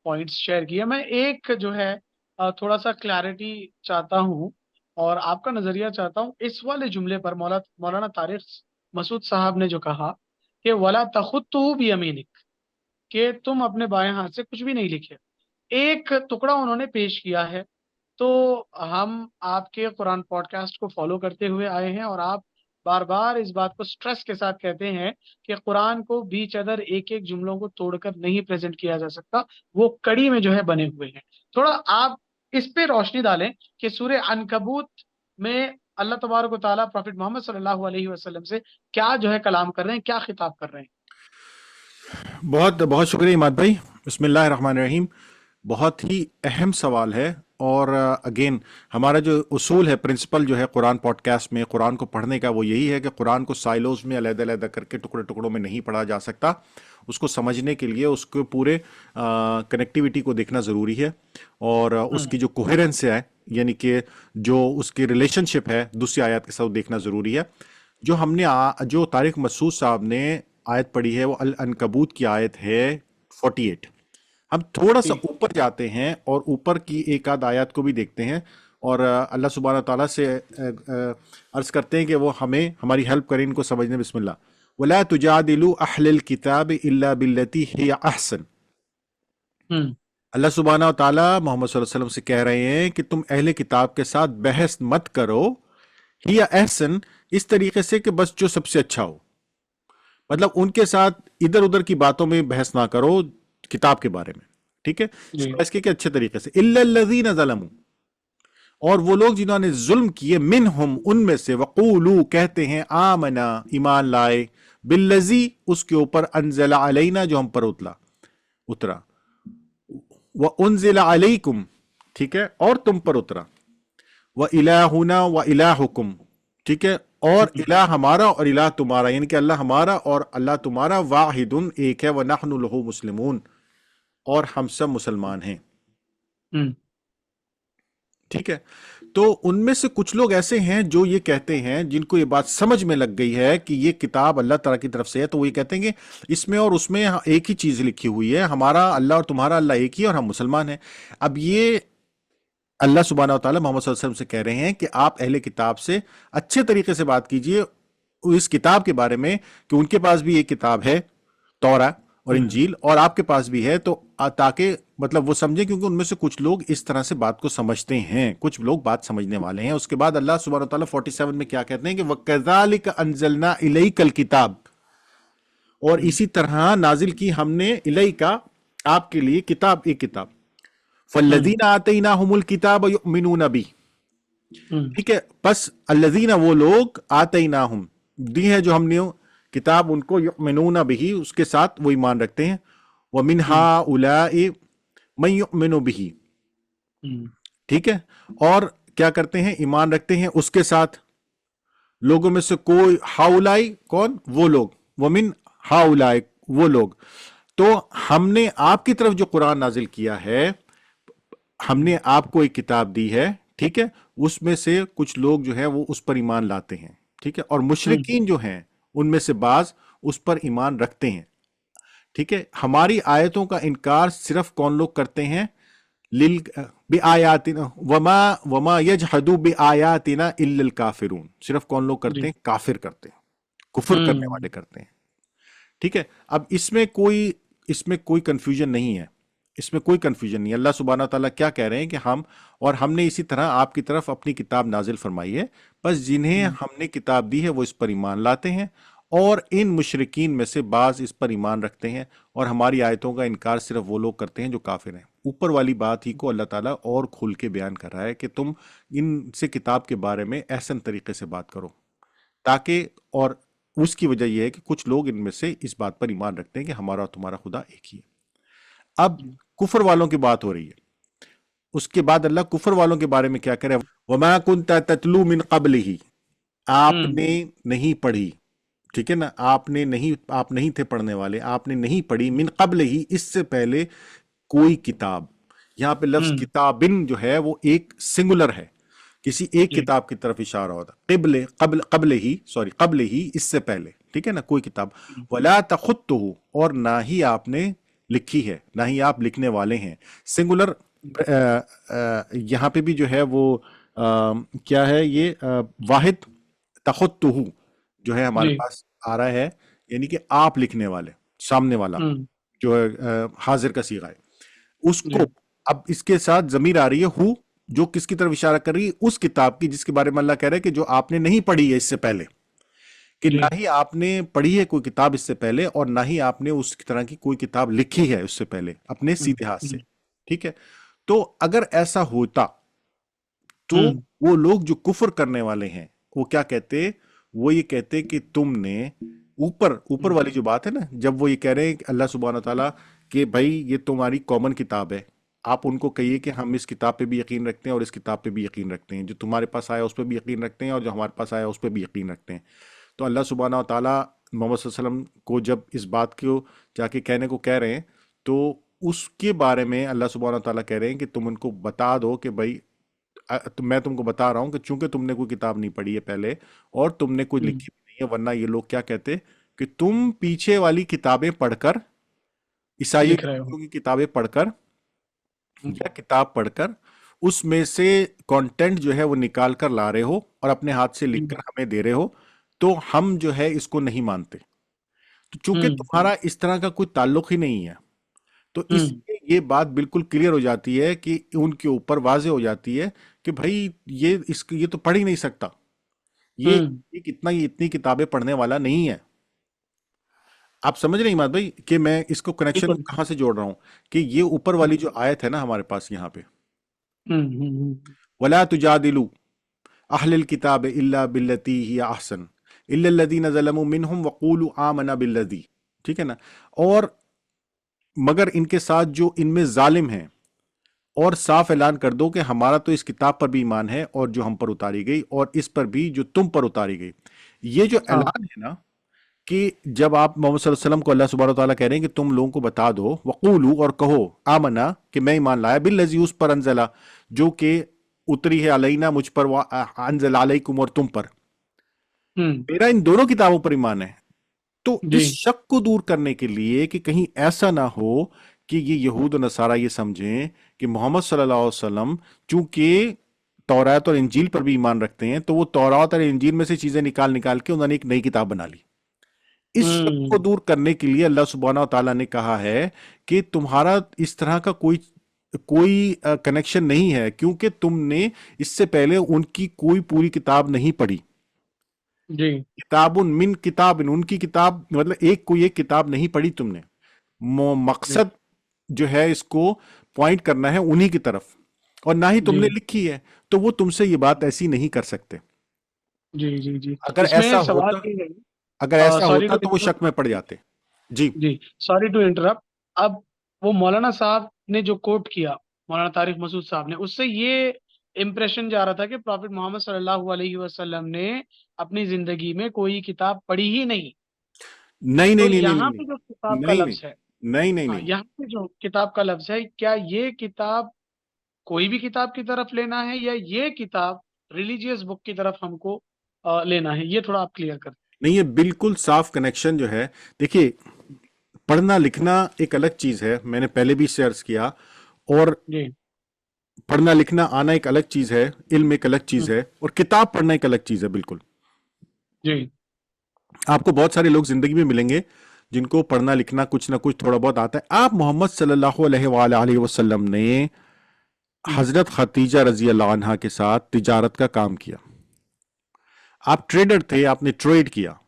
पॉइंट्स शेयर किए। मैं एक जो है थोड़ा सा क्लैरिटी चाहता हूँ और आपका नजरिया चाहता हूँ इस वाले जुमले पर। मौलाना तारिक मसूद साहब ने जो कहा कि वला तखुत्तु बियमीनिक, कि तुम अपने बाएं हाथ से कुछ भी नहीं लिखे, एक टुकड़ा उन्होंने पेश किया है। तो हम आपके कुरान पॉडकास्ट को फॉलो करते हुए आए हैं और आप बार बार इस बात को स्ट्रेस के साथ कहते हैं कि कुरान को बीच अदर एक एक जुमलों को तोड़कर नहीं प्रेजेंट किया जा सकता, वो कड़ी में जो है बने हुए हैं। थोड़ा आप इस पे रोशनी डालें कि सूरह अनकबूत में अल्लाह तबारक व तआला प्रॉफिट मोहम्मद सल्लल्लाहु अलैहि वसल्लम से क्या जो है कलाम कर रहे हैं, क्या खिताब कर रहे हैं। बहुत बहुत शुक्रिया इमाद भाई। बिस्मिल्लाहिर्रहमानिर्रहीम। बहुत ही अहम सवाल है और अगेन हमारा जो उसूल है, प्रिंसिपल जो है कुरान पॉडकास्ट में कुरान को पढ़ने का, वो यही है कि कुरान को साइलोज में अलग-अलग करके टुकड़े टुकड़ों में नहीं पढ़ा जा सकता। उसको समझने के लिए उसके पूरे कनेक्टिविटी को देखना ज़रूरी है और उसकी जो कोहेरेंस है, यानी कि जो उसकी रिलेशनशिप है दूसरी आयत के साथ, देखना ज़रूरी है। जो हमने जो तारिक मसूद साहब ने आयत पढ़ी है वो अल अनकबूत की आयत है 48। हम थोड़ा सा ऊपर जाते हैं और ऊपर की एक आध आयत को भी देखते हैं और अल्लाह सुब्हानहू तआला से अर्ज करते हैं कि वो हमें हमारी हेल्प करें इनको समझने। बिस्मिल्लाह। वला तुजादिलु अहलल किताब इल्ला बिल्लती हिया अहसन। अल्लाह सुब्हानहू तआला मोहम्मद सल्लल्लाहु अलैहि वसल्लम से कह रहे हैं कि तुम अहले किताब के साथ बहस मत करो, हिया अहसन, इस तरीके से कि बस जो सबसे अच्छा हो, मतलब उनके साथ इधर उधर की बातों में बहस ना करो किताब के बारे में, ठीक है? इसके के अच्छे तरीके से, इल्लल्लज़ीना ज़लमू, और वो लोग जिन्होंने जुल्म किए, मिनहुम, उनमें से, वक़ूलू, कहते हैं, आमना, ईमान लाए, बिल्लज़ी, उसके ऊपर, अनज़ला अलैना, जो हम पर उतरा, व उनज़िला अलैकुम, ठीक है, और तुम पर उतरा, व इलाहुना व इलाहुकुम, ठीक है, और इलाह हमारा और इलाह तुम्हारा, यानी कि अल्लाह हमारा और अल्लाह तुम्हारा, वाहिदुन, एक है, व नहनु लहू मुस्लिमून, और हम सब मुसलमान हैं। ठीक है? तो उनमें से कुछ लोग ऐसे हैं जो ये कहते हैं, जिनको ये बात समझ में लग गई है कि ये किताब अल्लाह ताला की तरफ से है, तो वो ये कहते हैं कि इसमें और उसमें एक ही चीज लिखी हुई है, हमारा अल्लाह और तुम्हारा अल्लाह एक ही और हम मुसलमान हैं। अब ये अल्लाह सुब्हानहू व तआला मोहम्मद सल्लल्लाहु अलैहि वसल्लम से कह रहे हैं कि आप अहले किताब से अच्छे तरीके से बात कीजिए इस किताब के बारे में कि उनके पास भी एक किताब है, तौरा और इंजील, और आपके पास भी है, तो ताकि मतलब वो समझे, क्योंकि उनमें से कुछ लोग इस तरह से बात को समझते हैं, कुछ लोग बात समझने वाले हैं। उसके बाद अल्लाह सुब्हानहू व तआला 47 में क्या कहते हैं कि वकज़ालिक अंज़लना इलैकल किताब, और इसी तरह नाजिल की हमने इलैका, आपके लिए, किताब, एक किताब, फल्लज़ीना आतैनाहुमुल किताब युमिनूना बी, ठीक है? बस अल्लज़ीना, वो लोग, आतैनाहुम, दी है जो हमने किताब उनको, युमिनूना बिही, उसके साथ वो ईमान रखते हैं, व मिन हाउलाइ मन युमिनु बिही, ठीक है, और क्या करते हैं, ईमान रखते हैं उसके साथ लोगों में से कोई, हाउलाई कौन, वो लोग, व मिन हाउलाई, वो लोग। तो हमने आपकी तरफ जो कुरान नाजिल किया है, हमने आपको एक किताब दी है, ठीक है, उसमें से कुछ लोग जो है वो उस पर ईमान लाते हैं, ठीक है, और मुशरिकीन जो हैं उनमें से बाज उस पर ईमान रखते हैं, ठीक है। हमारी आयतों का इनकार सिर्फ कौन लोग करते हैं? लिल बिआयातिना वमा यजहदु बिआयातिना इल्लल काफिरून, सिर्फ कौन लोग करते जी। हैं? काफिर करते हैं, कुफर करने वाले करते हैं। ठीक है, अब इसमें कोई कंफ्यूजन नहीं है, इसमें कोई कंफ्यूजन नहीं है। अल्लाह सुब्हानहू ताला क्या कह रहे हैं कि हमने इसी तरह आपकी तरफ अपनी किताब नाजिल फरमाई है, बस जिन्हें हमने किताब दी है वो इस पर ईमान लाते हैं, और इन मुशरिकीन में से बाज इस पर ईमान रखते हैं, और हमारी आयतों का इनकार सिर्फ वो लोग करते हैं जो काफिर हैं। ऊपर वाली बात ही को अल्लाह ताला और खुल के बयान कर रहा है कि तुम इनसे किताब के बारे में एहसन तरीके से बात करो, ताकि, और उसकी वजह यह है कि कुछ लोग इनमें से इस बात पर ईमान रखते हैं कि हमारा और तुम्हारा खुदा एक ही है। अब कुफर वालों की बात हो रही है, उसके बाद अल्लाह कुफर वालों के बारे में क्या करे, वमा कुन्ता ततलू मिन क़ब्लिही, आपने नहीं पढ़ी, ठीक है ना, आप नहीं थे पढ़ने वाले, आपने नहीं पढ़ी, मिन क़ब्लिही, इससे पहले, कोई किताब। यहां पे लफ्ज किताबिन जो है वो एक सिंगुलर है, किसी एक किताब की तरफ इशारा होता, क़ब्ल ही, इससे पहले, ठीक है ना, कोई किताब। वला तख़ुत्तुहु, और ना ही आपने लिखी है, ना ही आप लिखने वाले हैं। सिंगुलर यहाँ पे भी जो है वो क्या है, ये वाहिद तख़ुत्तुहु जो है हमारे पास आ रहा है, यानी कि आप लिखने वाले, सामने वाला जो है हाजिर का सीगा है उसको। अब इसके साथ ज़मीर आ रही है हु, जो किसकी तरफ इशारा कर रही है? उस किताब की जिसके बारे में अल्लाह कह रहा है कि जो आपने नहीं पढ़ी है इससे पहले, कि ना ही आपने पढ़ी है कोई किताब इससे पहले, और ना ही आपने उस तरह की कोई किताब लिखी है उससे पहले अपने सीधे हाथ से। ठीक है, तो अगर ऐसा होता तो वो लोग जो कुफर करने वाले हैं वो क्या कहते? वो ये कहते कि तुमने ऊपर वाली जो बात है ना, जब वो ये कह रहे हैं कि अल्लाह सुब्हानहू तआला कि भाई ये तुम्हारी कॉमन किताब है, आप उनको कहिए कि हम इस किताब पे भी यकीन रखते हैं और इस किताब पे भी यकीन रखते हैं, जो तुम्हारे पास आया उस पर भी यकीन रखते हैं और जो हमारे पास आया उस पर भी यकीन रखते हैं। तो अल्लाह सुब्हानहू तआला मोहम्मद सल्लल्लाहु अलैहि वसल्लम को जब इस बात को जाके कहने को कह रहे हैं, तो उसके बारे में अल्लाह सुब्हानहू तआला कह रहे हैं कि तुम उनको बता दो कि भाई तो मैं तुमको बता रहा हूं कि चूंकि तुमने कोई किताब नहीं पढ़ी है पहले और तुमने कोई लिखी भी नहीं है, वरना ये लोग क्या कहते कि तुम पीछे वाली किताबें पढ़कर, ईसाई की किताबें पढ़कर या किताब पढ़कर उसमें से कंटेंट जो है वो निकाल कर ला रहे हो और अपने हाथ से लिखकर हमें दे रहे हो, तो हम जो है इसको नहीं मानते। तो चूंकि तुम्हारा इस तरह का कोई ताल्लुक ही नहीं है, तो इसलिए ये बात बिल्कुल क्लियर हो जाती है कि उनके ऊपर वाज़ेह हो जाती है कि भाई ये तो पढ़ ही नहीं सकता, ये इतनी किताबें पढ़ने वाला नहीं है। आप समझ रहे हैं इमाद भाई कि मैं इसको कनेक्शन कहां से जोड़ रहा हूं? कि ये ऊपर वाली जो आयत है ना हमारे पास यहाँ पे, वला तुजादिलू अहलल किताब इल्ला बिल्लती हिया अहसन इल्लल्लज़ीना ज़लमू मिनहुम वक़ूलू आमना बिल्लज़ी, ठीक है ना, और मगर इनके साथ जो इनमें जालिम हैं, और साफ ऐलान कर दो कि हमारा तो इस किताब पर भी ईमान है और जो हम पर उतारी गई और इस पर भी जो तुम पर उतारी गई। ये जो ऐलान है ना कि जब आप मोहम्मद सल्लल्लाहु अलैहि वसल्लम को अल्लाह सुब्हानहू तआला कह रहे हैं कि तुम लोगों को बता दो, वक़ूलू, और कहो, आमना, कि मैं ईमान लाया, बिल्लज़ी, उस पर, अंज़ला, जो कि उतरी है, अलैना, मुझ पर, व अंज़ला अलैकुम, और तुम पर, मेरा इन दोनों किताबों पर ईमान है। तो इस शक को दूर करने के लिए कि कहीं ऐसा ना हो कि ये यहूद और नसारा ये समझें कि मोहम्मद सल्लल्लाहु अलैहि वसल्लम चूंकि तौरात और इंजील पर भी ईमान रखते हैं, तो वो तौरात और इंजील में से चीजें निकाल के उन्होंने एक नई किताब बना ली। इस शक को दूर करने के लिए अल्लाह सुब्हानहू तआला ने कहा है कि तुम्हारा इस तरह का कोई कनेक्शन नहीं है, क्योंकि तुमने इससे पहले उनकी कोई पूरी किताब नहीं पढ़ी। जी, किताबुन मिन किताबिन, उनकी किताब मतलब एक किताब नहीं पढ़ी तुमने। मकसद जो है इसको पॉइंट करना है उन्हीं की तरफ, और ना ही तुमने लिखी है, तो वो तुमसे ये बात ऐसी नहीं कर सकते। जी जी जी, अगर ऐसा होता तो वो शक में पड़ जाते। जी जी, सॉरी टू इंटरप्ट। अब वो मौलाना साहब ने जो कोट किया, मौलाना तारिक मसूद साहब ने, उससे ये इम्प्रेशन जा रहा था कि प्रॉफिट मोहम्मद सल्लल्लाहु अलैहि वसल्लम ने अपनी जिंदगी में कोई किताब पढ़ी ही नहीं। नहीं तो नहीं यहाँ पे जो किताब का लफ्ज है, नहीं, यहाँ पे जो किताब का लफ्ज है, क्या ये किताब कोई भी किताब की तरफ लेना है, या ये किताब रिलीजियस बुक की तरफ हमको लेना है? ये थोड़ा आप क्लियर कर। नहीं, ये बिल्कुल साफ कनेक्शन जो है, देखिए, पढ़ना लिखना एक अलग चीज है, मैंने पहले भी शेयर किया, और पढ़ना लिखना आना एक अलग चीज है, इल्म एक अलग चीज है, और किताब पढ़ना एक अलग चीज है। बिल्कुल, जी आपको बहुत सारे लोग जिंदगी में मिलेंगे जिनको पढ़ना लिखना कुछ ना कुछ थोड़ा बहुत आता है। आप मोहम्मद सल्लल्लाहु अलैहि वसल्लम ने हजरत खतीजा रजी अल्लाह अन्हा के साथ तिजारत का काम किया। आप ट्रेडर थे, आपने ट्रेड किया।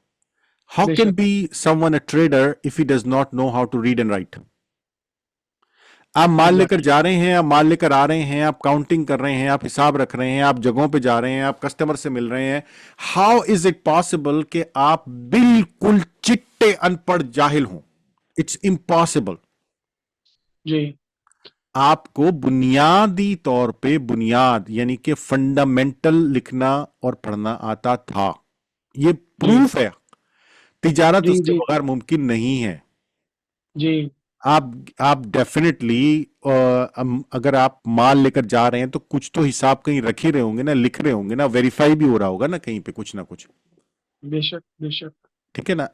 हाउ कैन बेशक be someone a trader if he does not know how to read and write? आप माल लेकर एग्जैक्टली जा रहे हैं, आप माल लेकर आ रहे हैं, आप काउंटिंग कर रहे हैं, आप हिसाब रख रहे हैं, आप जगहों पे जा रहे हैं, आप कस्टमर से मिल रहे हैं। हाउ इज इट पॉसिबल कि आप बिल्कुल चिट्टे अनपढ़ जाहिल हों? It's impossible. जी आपको बुनियादी तौर पे बुनियाद यानी कि फंडामेंटल लिखना और पढ़ना आता था। ये जी प्रूफ है, तिजारत जी उसके जी बगैर मुमकिन नहीं है। जी आप डेफिनेटली अगर आप माल लेकर जा रहे हैं तो कुछ तो हिसाब कहीं रख ही रहे होंगे ना, लिख रहे होंगे ना, वेरीफाई भी हो रहा होगा ना कहीं पे कुछ ना कुछ। बेशक बेशक ठीक है ना?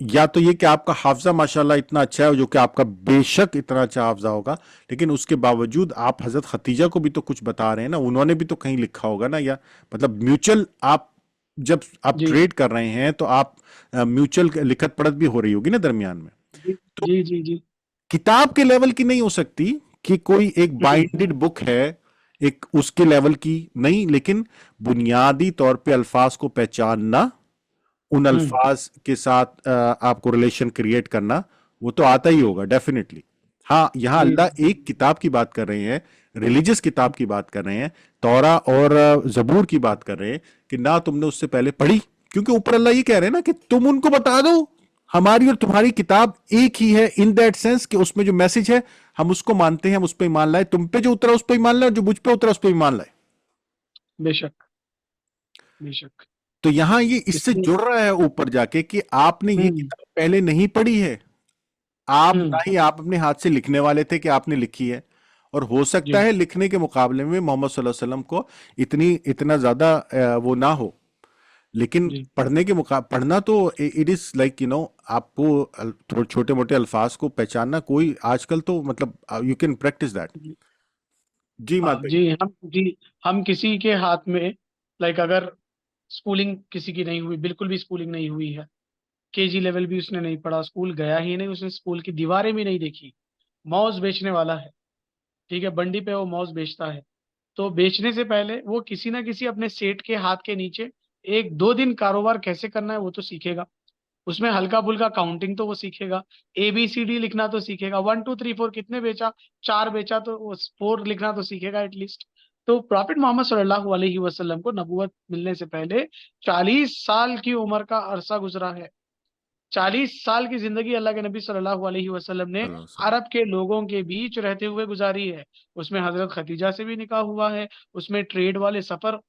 या तो ये कि आपका हाफजा माशाल्लाह इतना अच्छा है, जो कि आपका बेशक इतना अच्छा हाफजा होगा, लेकिन उसके बावजूद आप हजरत खतीजा को भी तो कुछ बता रहे हैं ना, उन्होंने भी तो कहीं लिखा होगा ना। या मतलब म्यूचुअल, आप जब आप जी ट्रेड कर रहे हैं तो आप म्यूचुअल लिखत पढ़त भी हो रही होगी ना दरमियान में। जी तो जी जी जी किताब के लेवल की नहीं हो सकती कि कोई एक बाइंडेड बुक है, एक उसके लेवल की नहीं, लेकिन बुनियादी तौर पे अल्फाज को पहचानना, उन हम्म अल्फाज के साथ आपको रिलेशन क्रिएट करना, वो तो आता ही होगा डेफिनेटली। हाँ, यहां जी अल्लाह एक किताब की बात कर रहे हैं, रिलीजियस किताब की बात कर रहे हैं, तौरा और जबूर की बात कर रहे हैं कि ना तुमने उससे पहले पढ़ी, क्योंकि ऊपर अल्लाह ये कह रहे हैं ना कि तुम उनको बता दो हमारी और तुम्हारी किताब एक ही है, इन दैट सेंस कि उसमें जो मैसेज है हम उसको मानते हैं, हम उस पर ईमान लाए, तुम पे जो उतरा उस पर ईमान लाए, और जो मुझ पे उतरा उस पर ईमान लाए। बेशक बेशक तो यहां ये इससे इसलिए जुड़ रहा है ऊपर जाके कि आपने ये हम्म किताब पहले नहीं पढ़ी है, आप ना हम्म ही आप अपने हाथ से लिखने वाले थे कि आपने लिखी है, और हो सकता जी है लिखने के मुकाबले में मोहम्मद सल्लल्लाहु अलैहि वसल्लम को इतना ज्यादा वो ना हो, लेकिन जी पढ़ने के पढ़ना तो इट इज लाइक आपको थोड़े छोटे मोटे अल्फाज को पहचानना, कोई आजकल तो मतलब यू कैन प्रैक्टिस दैट। जी जी हाँ मात भाई। जी हम किसी के हाथ में लाइक अगर स्कूलिंग किसी की नहीं हुई, बिल्कुल भी स्कूलिंग नहीं हुई है, केजी लेवल भी उसने नहीं पढ़ा, स्कूल गया ही नहीं, उसने स्कूल की दीवारें भी नहीं देखी, मौज बेचने वाला है, ठीक है, बंडी पे वो मौज बेचता है, तो बेचने से पहले वो किसी ना किसी अपने सेठ के हाथ के नीचे एक दो दिन कारोबार कैसे करना है वो तो सीखेगा, उसमें हल्का फुल्का काउंटिंग तो वो सीखेगा, ABCD लिखना तो सीखेगा, 1 2 3 4 कितने बेचा, 4 बेचा तो वो 4 लिखना तो सीखेगा एटलीस्ट। तो प्रॉफिट मोहम्मद सल्लल्लाहु अलैहि वसल्लम को नबूवत मिलने से पहले 40 साल की उम्र का अरसा गुजरा है। 40 साल की जिंदगी अल्लाह के नबी सल्लल्लाहु अलैहि वसल्लम ने सल्लल्लाहु अलैहि वसल्लम। अरब के लोगों के बीच रहते हुए गुजारी है। उसमें हजरत खतीजा से भी निकाह हुआ है, उसमें ट्रेड वाले सफर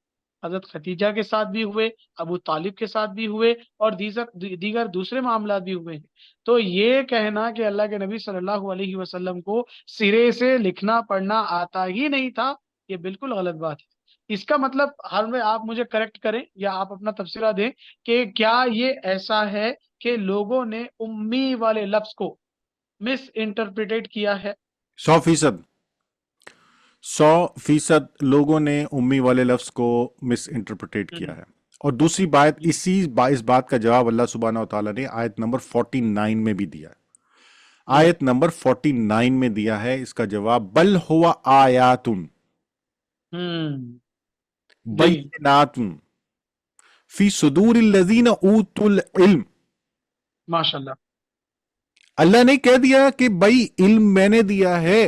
हजरत खतीजा के साथ भी हुए, अबू तालिब के साथ भी हुए, और दीगर दूसरे मामला भी हुए हैं। तो ये कहना कि अल्लाह के नबी सल्लल्लाहु अलैहि वसल्लम को सिरे से लिखना पढ़ना आता ही नहीं था, ये बिल्कुल गलत बात है। इसका मतलब हर में आप मुझे करेक्ट करें या आप अपना तबसरा दें कि क्या ये ऐसा है कि लोगों ने उम्मी वाले लफ्ज को मिस इंटरप्रिटेट किया है? 100%, 100% लोगों ने उम्मी वाले लफ्ज को मिस इंटरप्रिटेट किया हम्म, है। और दूसरी बात, इस बात का जवाब अल्लाह सुब्हानहू व तआला ने आयत नंबर 49 में भी दिया है। जी आयत नंबर 49 में दिया है इसका जवाब, बल हुआ आयातुन हम्म जी बय्यिनातुन फी सुदूरिल लजीना ऊतुल इल्म। माशाल्लाह। अल्लाह ने कह दिया कि भाई इल्म मैंने दिया है,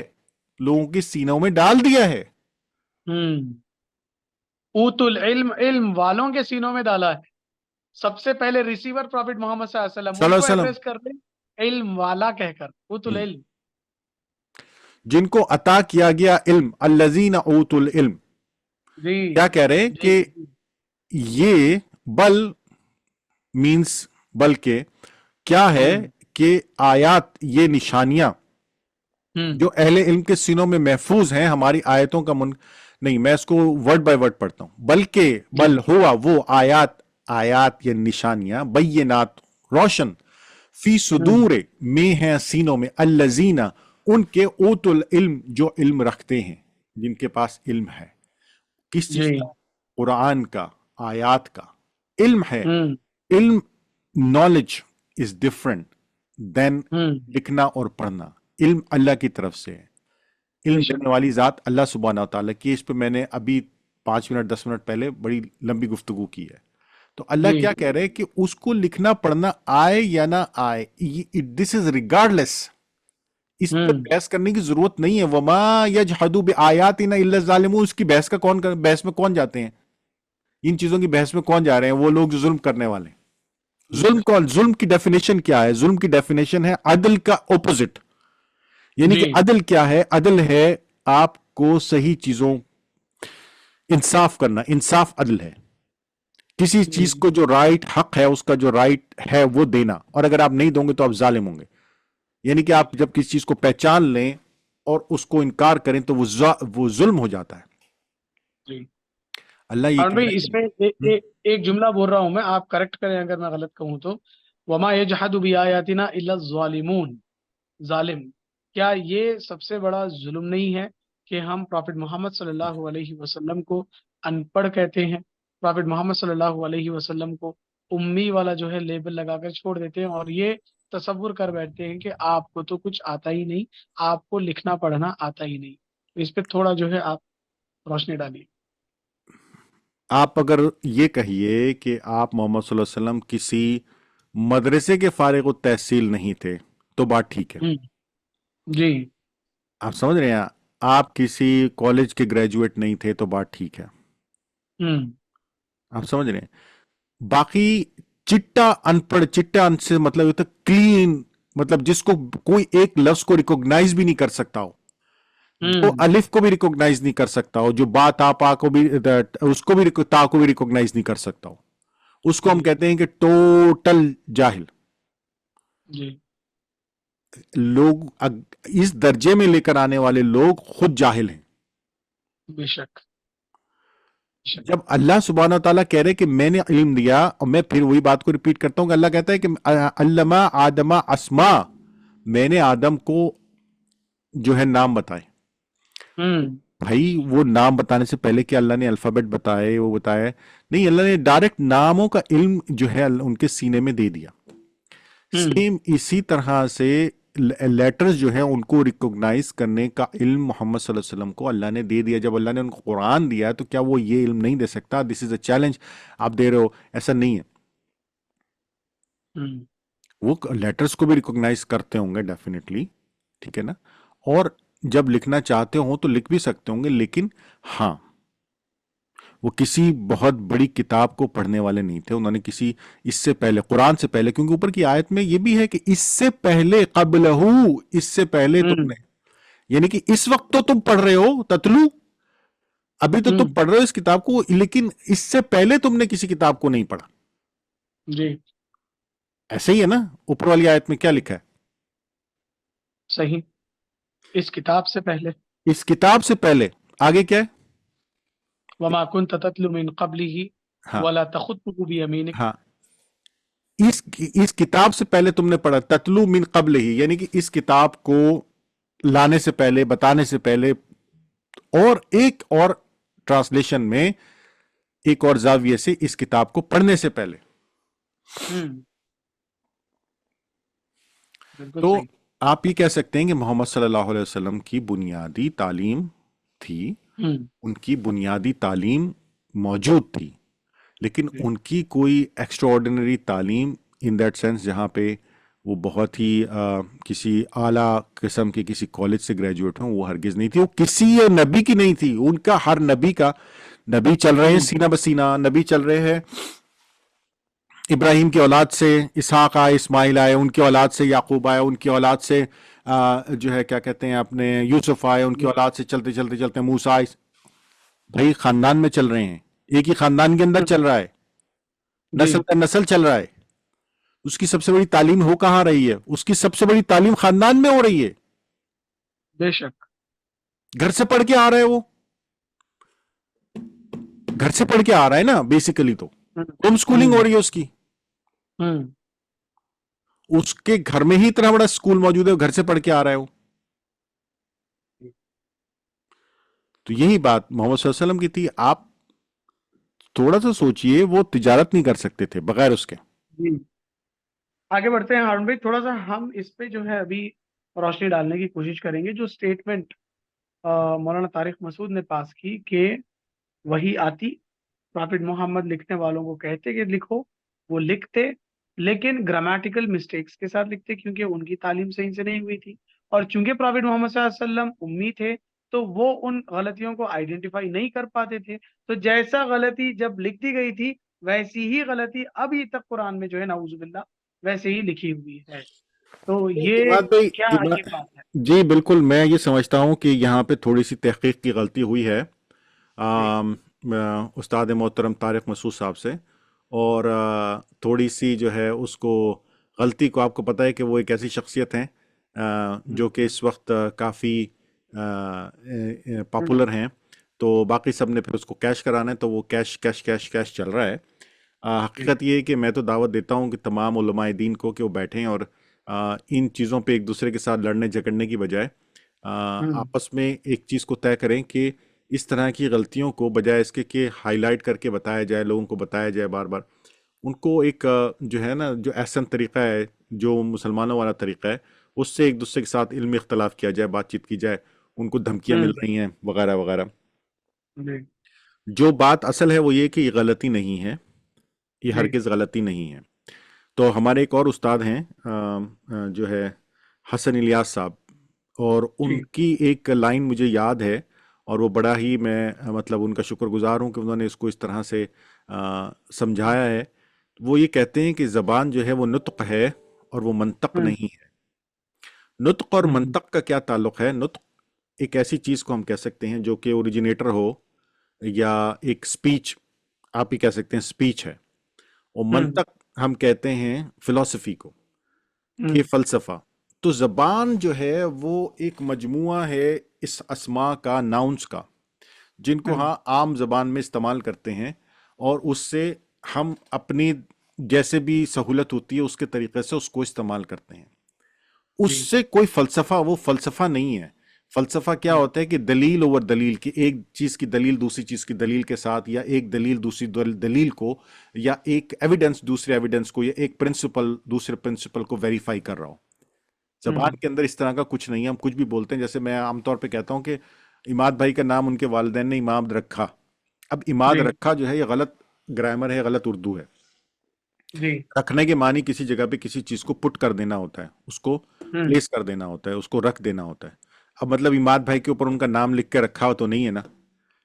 लोगों के सीनों में डाल दिया है। हम्म ऊतुल इल्म, इल्म वालों के सीनों में डाला है। सबसे पहले रिसीवर प्रॉफिट मोहम्मद सल्लल्लाहु अलैहि वसल्लम, सल्लल्लाहु उनको अलैहि वसल्लम। एड्रेस कर रहे इल्म वाला कहकर, ऊतुल हम्म। इल्म। जिनको अता किया गया इल्म, अल्लजीना ऊतुल इल्म, जी क्या कह रहे हैं जी कि जी ये बल मींस, बल्कि क्या है हम्म कि आयात, ये निशानियां हम्म जो अहले इल्म के सीनों में महफूज हैं, हमारी आयतों का नहीं, मैं इसको वर्ड बाय वर्ड पढ़ता हूं, बल्कि जी बल हुआ वो आयात, आयात ये निशानियां, बय्यिनात रोशन, फी हम्म सुदूर में हैं सीनों में, अल्लजीना उनके, ओतुल इल्म जो इल्म रखते हैं। جن کے پاس علم ہے، کس چیز جی کا؟ قرآن کا، آیات کا علم ہے. ہوں علم، نالج از ڈفرنٹ دین ہوں لکھنا اور پڑھنا. علم اللہ کی طرف سے ہے، علم بے شک دینے والی ذات اللہ سبحانہ و تعالیٰ کی. اس پہ میں نے ابھی 5 منٹ 10 منٹ پہلے بڑی لمبی گفتگو کی ہے. تو اللہ جی کیا کہہ رہے ہیں کہ اس کو لکھنا پڑھنا آئے یا نہ آئے، دس از ریگارڈ لیس. اس پہ ہوں بحث کرنے کی ضرورت نہیں ہے. وما یجحدوا بآیاتنا الا الظالمون. اس کی بحث کا بحث میں کون جاتے ہیں؟ ان چیزوں کی بحث میں کون جا رہے ہیں؟ وہ لوگ جو ظلم کرنے والے ہیں. ظلم کون؟ ظلم کی ڈیفینیشن کیا ہے؟ ظلم کی ڈیفینیشن ہے عدل کا اپوزٹ. یعنی کہ جی عدل کیا ہے؟ عدل ہے آپ کو صحیح چیزوں، انصاف کرنا. انصاف عدل ہے. کسی چیز کو جو رائٹ حق ہے، اس کا جو رائٹ ہے وہ دینا، اور اگر آپ نہیں دو گے تو آپ ظالم ہوں گے. یعنی کہ آپ جب کسی چیز کو پہچان لیں اور اس کو انکار کریں تو وہ ظلم ہو جاتا ہے. جی اللہ یہ اور کہہ رہا بھائی ہے اس میں ایک جملہ بول رہا ہوں میں، آپ کریکٹ کریں اگر میں غلط کہوں تو. وما یجحد بآیاتنا الا الظالمون، ظالم. کیا یہ سب سے بڑا ظلم نہیں ہے کہ ہم پرافٹ محمد صلی اللہ علیہ وسلم کو ان پڑھ کہتے ہیں، پرافٹ محمد صلی اللہ علیہ وسلم کو امی والا جو ہے لیبل لگا کر چھوڑ دیتے ہیں، اور یہ تصور کر بیٹھتے ہیں کہ آپ کو تو کچھ آتا ہی نہیں، آپ کو لکھنا پڑھنا آتا ہی نہیں. اس پہ تھوڑا جو ہے آپ روشنی ڈالیے. آپ اگر یہ کہیے کہ آپ محمد صلی اللہ علیہ وسلم کسی مدرسے کے فارغ التحصیل نہیں تھے تو بات ٹھیک ہے. ہوں، جی آپ سمجھ رہے ہیں؟ آپ کسی کالج کے گریجویٹ نہیں تھے تو بات ٹھیک ہے. ہوں آپ سمجھ رہے ہیں؟ باقی چٹا ان پڑھ، چٹا ان سے مطلب ہوتا ہے کلین، مطلب جس کو کوئی ایک لفظ کو ریکوگنائز بھی نہیں کر سکتا ہو، دو ہوں الف کو بھی ریکوگنائز نہیں کر سکتا ہو، جو با تا پا کو بھی، اس کو بھی تا کو بھی ریکوگنائز نہیں کر سکتا ہو، اس کو ہم جی کہتے ہیں کہ ٹوٹل جاہل. جی لوگ اس درجے میں لے کر آنے والے لوگ خود جاہل ہیں. بے شک بے شک. جب اللہ سبحانہ تعالیٰ کہہ رہے کہ میں نے علم دیا، اور میں پھر وہی بات کو ریپیٹ کرتا ہوں کہ اللہ کہتا ہے کہ علم آدم اسما، میں نے آدم کو جو ہے نام بتائے. ہوں بھائی وہ نام بتانے سے پہلے کہ اللہ نے الفابیٹ بتائے، وہ بتایا نہیں، اللہ نے ڈائریکٹ ناموں کا علم جو ہے ان کے سینے میں دے دیا. ہوں سیم اسی طرح سے لیٹرز جو ہیں ان کو ریکوگنائز کرنے کا علم محمد صلی اللہ علیہ وسلم کو اللہ نے دے دیا. جب اللہ نے ان کو قرآن دیا تو کیا وہ یہ علم نہیں دے سکتا؟ دس از اے چیلنج آپ دے رہے ہو، ایسا نہیں ہے. ہوں وہ لیٹرز کو بھی ریکوگنائز کرتے ہوں گے ڈیفینیٹلی، ٹھیک ہے نا، اور جب لکھنا چاہتے ہوں تو لکھ بھی سکتے ہوں گے. لیکن ہاں، وہ کسی بہت بڑی کتاب کو پڑھنے والے نہیں تھے. انہوں نے کسی اس سے پہلے، قرآن سے پہلے، کیونکہ اوپر کی آیت میں یہ بھی ہے کہ اس سے پہلے، قبلہو، اس سے پہلے تم نے، یعنی کہ اس وقت تو تم پڑھ رہے ہو تتلو، ابھی تو تم پڑھ رہے ہو اس کتاب کو، لیکن اس سے پہلے تم نے کسی کتاب کو نہیں پڑھا. جی ایسے ہی ہے نا؟ اوپر والی آیت میں کیا لکھا ہے؟ صحیح، اس کتاب سے پہلے. اس کتاب سے پہلے. آگے کیا ہے؟ وما كنت تتلو من قبله ہاں ولا تخطه بيمينك. ہاں، اس کتاب سے پہلے تم نے پڑھا. تتلو من قبل ہی، یعنی کہ اس کتاب کو لانے سے پہلے، بتانے سے پہلے. اور ایک اور ٹرانسلیشن میں، ایک اور زاویے سے، اس کتاب کو پڑھنے سے پہلے. بالکل تو صحیح. آپ یہ کہہ سکتے ہیں کہ محمد صلی اللہ علیہ وسلم کی بنیادی تعلیم تھی، ان کی بنیادی تعلیم موجود تھی، لیکن ان کی کوئی ایکسٹرا آرڈینری تعلیم ان دیٹ سینس جہاں پہ وہ بہت ہی کسی اعلیٰ قسم کے کسی کالج سے گریجویٹ ہوں، وہ ہرگز نہیں تھی. وہ کسی نبی کی نہیں تھی. ان کا ہر نبی کا، نبی چل رہے ہیں سینہ بسینہ، نبی چل رہے ہیں ابراہیم کی اولاد سے اسحاق آئے، اسماعیل آئے، ان کی اولاد سے یعقوب آئے، ان کی اولاد سے جو ہے کیا کہتے ہیں اپنے یوسف آئے، ان کی اولاد سے چلتے چلتے چلتے موسیٰ آئے. بھائی خاندان میں چل رہے ہیں، ایک ہی خاندان کے اندر چل رہا ہے، نسل در نسل چل رہا ہے. اس کی سب سے بڑی تعلیم ہو کہاں رہی ہے؟ اس کی سب سے بڑی تعلیم خاندان میں ہو رہی ہے. بے شک. گھر سے پڑھ کے آ رہا ہے، وہ گھر سے پڑھ کے آ رہا ہے نا بیسیکلی. تو ہوم سکولنگ ہو رہی ہے اس کی. اس کے گھر میں ہی اتنا بڑا اسکول موجود ہے، گھر سے پڑھ کے آ رہا ہے وہ. تو یہی بات محمد صلی اللہ علیہ وسلم کی تھی. آپ تھوڑا سا سوچئے, وہ تجارت نہیں کر سکتے تھے بغیر اس کے. جی آگے بڑھتے ہیں ہارون بھائی، تھوڑا سا ہم اس پہ جو ہے ابھی روشنی ڈالنے کی کوشش کریں گے. جو اسٹیٹمنٹ مولانا طارق مسعود نے پاس کی کہ وہی آتی، پرافٹ محمد لکھنے والوں کو کہتے کہ لکھو، وہ لکھتے، لیکن گرامیٹیکل مسٹیکس کے ساتھ لکھتے کیونکہ ان کی تعلیم صحیح سے نہیں ہوئی تھی. اور چونکہ پرافٹ محمد صلی اللہ علیہ وسلم امی تھے تو وہ ان غلطیوں کو آئیڈینٹیفائی نہیں کر پاتے تھے. تو جیسا غلطی جب لکھ دی گئی تھی ویسی ہی غلطی ابھی تک قرآن میں جو ہے نعوذ باللہ ویسے ہی لکھی ہوئی ہے. تو یہ عماد بھائی, کیا عجیب بات ہے. جی بالکل, میں یہ سمجھتا ہوں کہ یہاں پہ تھوڑی سی تحقیق کی غلطی ہوئی ہے استاد محترم طارق مسعود صاحب سے. اور تھوڑی سی جو ہے اس کو غلطی کو, آپ کو پتہ ہے کہ وہ ایک ایسی شخصیت ہیں جو کہ اس وقت کافی پاپولر ہیں, تو باقی سب نے پھر اس کو کیش کرانا ہے, تو وہ کیش کیش کیش کیش چل رہا ہے. حقیقت یہ ہے کہ میں تو دعوت دیتا ہوں کہ تمام علماء دین کو کہ وہ بیٹھیں اور ان چیزوں پہ ایک دوسرے کے ساتھ لڑنے جھگڑنے کی بجائے آپس میں ایک چیز کو طے کریں کہ اس طرح کی غلطیوں کو بجائے اس کے کہ ہائی لائٹ کر کے بتایا جائے, لوگوں کو بتایا جائے بار بار, ان کو ایک جو ہے نا جو احسن طریقہ ہے, جو مسلمانوں والا طریقہ ہے, اس سے ایک دوسرے کے ساتھ علمی اختلاف کیا جائے, بات چیت کی جائے. ان کو دھمکیاں مل رہی ہیں وغیرہ وغیرہ. جو بات اصل ہے وہ یہ کہ یہ غلطی نہیں ہے, یہ ہرگز غلطی نہیں ہے. تو ہمارے ایک اور استاد ہیں جو ہے حسن الیاس صاحب, اور ان کی ایک لائن مجھے یاد ہے, اور وہ بڑا ہی میں مطلب ان کا شکر گزار ہوں کہ انہوں نے اس کو اس طرح سے سمجھایا ہے. وہ یہ کہتے ہیں کہ زبان جو ہے وہ نطق ہے اور وہ منطق نہیں ہے. نطق اور منطق کا کیا تعلق ہے؟ نطق ایک ایسی چیز کو ہم کہہ سکتے ہیں جو کہ اوریجنیٹر ہو, یا ایک سپیچ آپ ہی کہہ سکتے ہیں سپیچ ہے. اور منطق ہم کہتے ہیں فلسفی کو, کہ فلسفہ. تو زبان جو ہے وہ ایک مجموعہ ہے اس اسماء کا, ناؤنس کا, جن کو ہاں عام زبان میں استعمال کرتے ہیں, اور اس سے ہم اپنی جیسے بھی سہولت ہوتی ہے اس کے طریقے سے اس کو استعمال کرتے ہیں. اس سے کوئی فلسفہ, وہ فلسفہ نہیں ہے. فلسفہ کیا ہوتا ہے کہ دلیل اوور دلیل, کی ایک چیز کی دلیل دوسری چیز کی دلیل کے ساتھ, یا ایک دلیل دوسری دلیل کو, یا ایک ایویڈنس دوسرے ایویڈنس کو, یا ایک پرنسپل دوسرے پرنسپل کو ویریفائی کر رہا ہو. زبان کے اندر اس طرح کا کچھ نہیں ہے. ہم کچھ بھی بولتے ہیں, جیسے میں عام طور پہ کہتا ہوں کہ عماد بھائی کا نام ان کے والدین نے اماد رکھا. اب اماد رکھا جو ہے یہ غلط گرامر ہے, غلط اردو ہے. رکھنے کے معنی کسی جگہ پہ کسی چیز کو پٹ کر دینا ہوتا ہے, اس کو پلیس کر دینا ہوتا ہے, اس کو رکھ دینا ہوتا ہے. اب مطلب اماد بھائی کے اوپر ان کا نام لکھ کے رکھا ہوا تو نہیں ہے نا,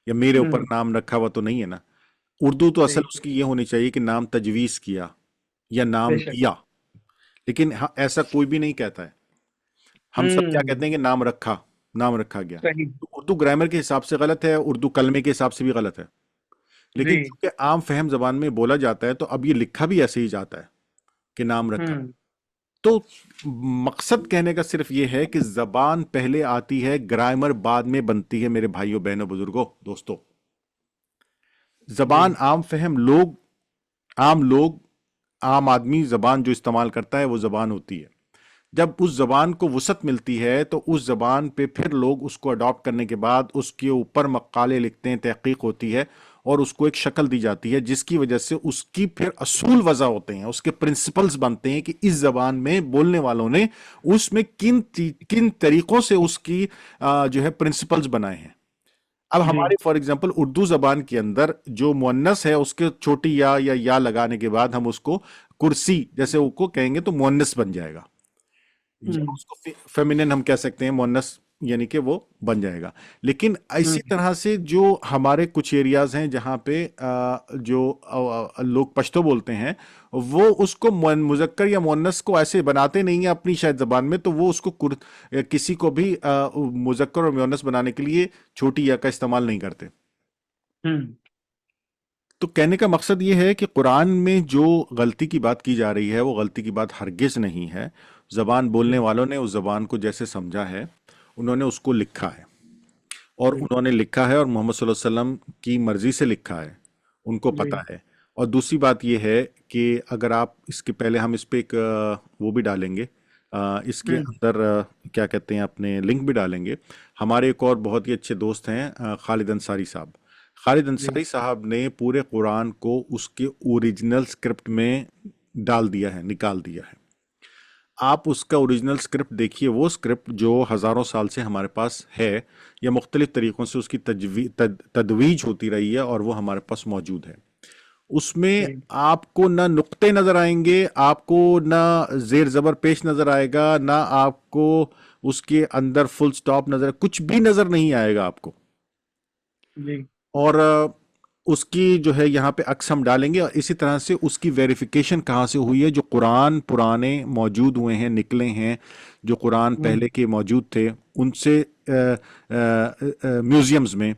یا میرے اوپر نام رکھا ہوا تو نہیں ہے نا. اردو تو اصل اس کی یہ ہونی چاہیے کہ نام تجویز کیا یا نام دیا, لیکن ایسا کوئی بھی نہیں کہتا ہے. ہم سب کیا کہتے ہیں کہ نام رکھا, نام رکھا گیا. تو اردو گرامر کے حساب سے غلط ہے, اردو کلمے کے حساب سے بھی غلط ہے, لیکن چونکہ عام فہم زبان میں بولا جاتا ہے تو اب یہ لکھا بھی ایسے ہی جاتا ہے کہ نام رکھا. تو مقصد کہنے کا صرف یہ ہے کہ زبان پہلے آتی ہے, گرامر بعد میں بنتی ہے. میرے بھائیوں بہنوں بزرگوں دوستوں, زبان عام فہم لوگ, عام آدمی زبان جو استعمال کرتا ہے وہ زبان ہوتی ہے. جب اس زبان کو وسعت ملتی ہے تو اس زبان پہ پھر لوگ اس کو اڈاپٹ کرنے کے بعد اس کے اوپر مقالے لکھتے ہیں, تحقیق ہوتی ہے, اور اس کو ایک شکل دی جاتی ہے, جس کی وجہ سے اس کی پھر اصول وضع ہوتے ہیں, اس کے پرنسپلز بنتے ہیں کہ اس زبان میں بولنے والوں نے اس میں کن طریقوں سے اس کی جو ہے پرنسپلز بنائے ہیں. اب ہمارے فار ایگزامپل اردو زبان کے اندر جو مؤنث ہے اس کے چھوٹی یا لگانے کے بعد ہم اس کو کرسی جیسے وہ کو کہیں گے تو مؤنث بن جائے گا, یا اس کو فیمینن ہم کہہ سکتے ہیں, مؤنث یعنی کہ وہ بن جائے گا. لیکن اسی طرح سے جو ہمارے کچھ ایریاز ہیں جہاں پہ جو لوگ پشتو بولتے ہیں وہ اس کو مذکر یا مؤنث کو ایسے بناتے نہیں ہیں اپنی شاید زبان میں, تو وہ اس کو کسی کو بھی مذکر اور مؤنث بنانے کے لیے چھوٹی یا کا استعمال نہیں کرتے. تو کہنے کا مقصد یہ ہے کہ قرآن میں جو غلطی کی بات کی جا رہی ہے وہ غلطی کی بات ہرگز نہیں ہے. زبان بولنے والوں نے اس زبان کو جیسے سمجھا ہے انہوں نے اس کو لکھا ہے, اور انہوں نے لکھا ہے اور محمد صلی اللہ علیہ وسلم کی مرضی سے لکھا ہے, ان کو پتہ ہے. اور دوسری بات یہ ہے کہ اگر آپ اس کے پہلے ہم اس پہ ایک وہ بھی ڈالیں گے اس کے اندر کیا کہتے ہیں اپنے لنک بھی ڈالیں گے. ہمارے ایک اور بہت ہی اچھے دوست ہیں خالد انصاری صاحب. خالد انصاری صاحب نے پورے قرآن کو اس کے اوریجنل اسکرپٹ میں ڈال دیا ہے, نکال دیا ہے. آپ اس کا اوریجنل اسکرپٹ دیکھیے, وہ اسکرپٹ جو ہزاروں سال سے ہمارے پاس ہے یا مختلف طریقوں سے اس کی تدویج ہوتی رہی ہے اور وہ ہمارے پاس موجود ہے. اس میں آپ کو نہ نقطے نظر آئیں گے, آپ کو نہ زیر زبر پیش نظر آئے گا, نہ آپ کو اس کے اندر فل سٹاپ نظر, کچھ بھی نظر نہیں آئے گا آپ کو. اور اس کی جو ہے یہاں پہ عکس ہم ڈالیں گے, اور اسی طرح سے اس کی ویریفیکیشن کہاں سے ہوئی ہے. جو قرآن پرانے موجود ہوئے ہیں, نکلے ہیں, جو قرآن پہلے کے موجود تھے ان سے میوزیمز میں,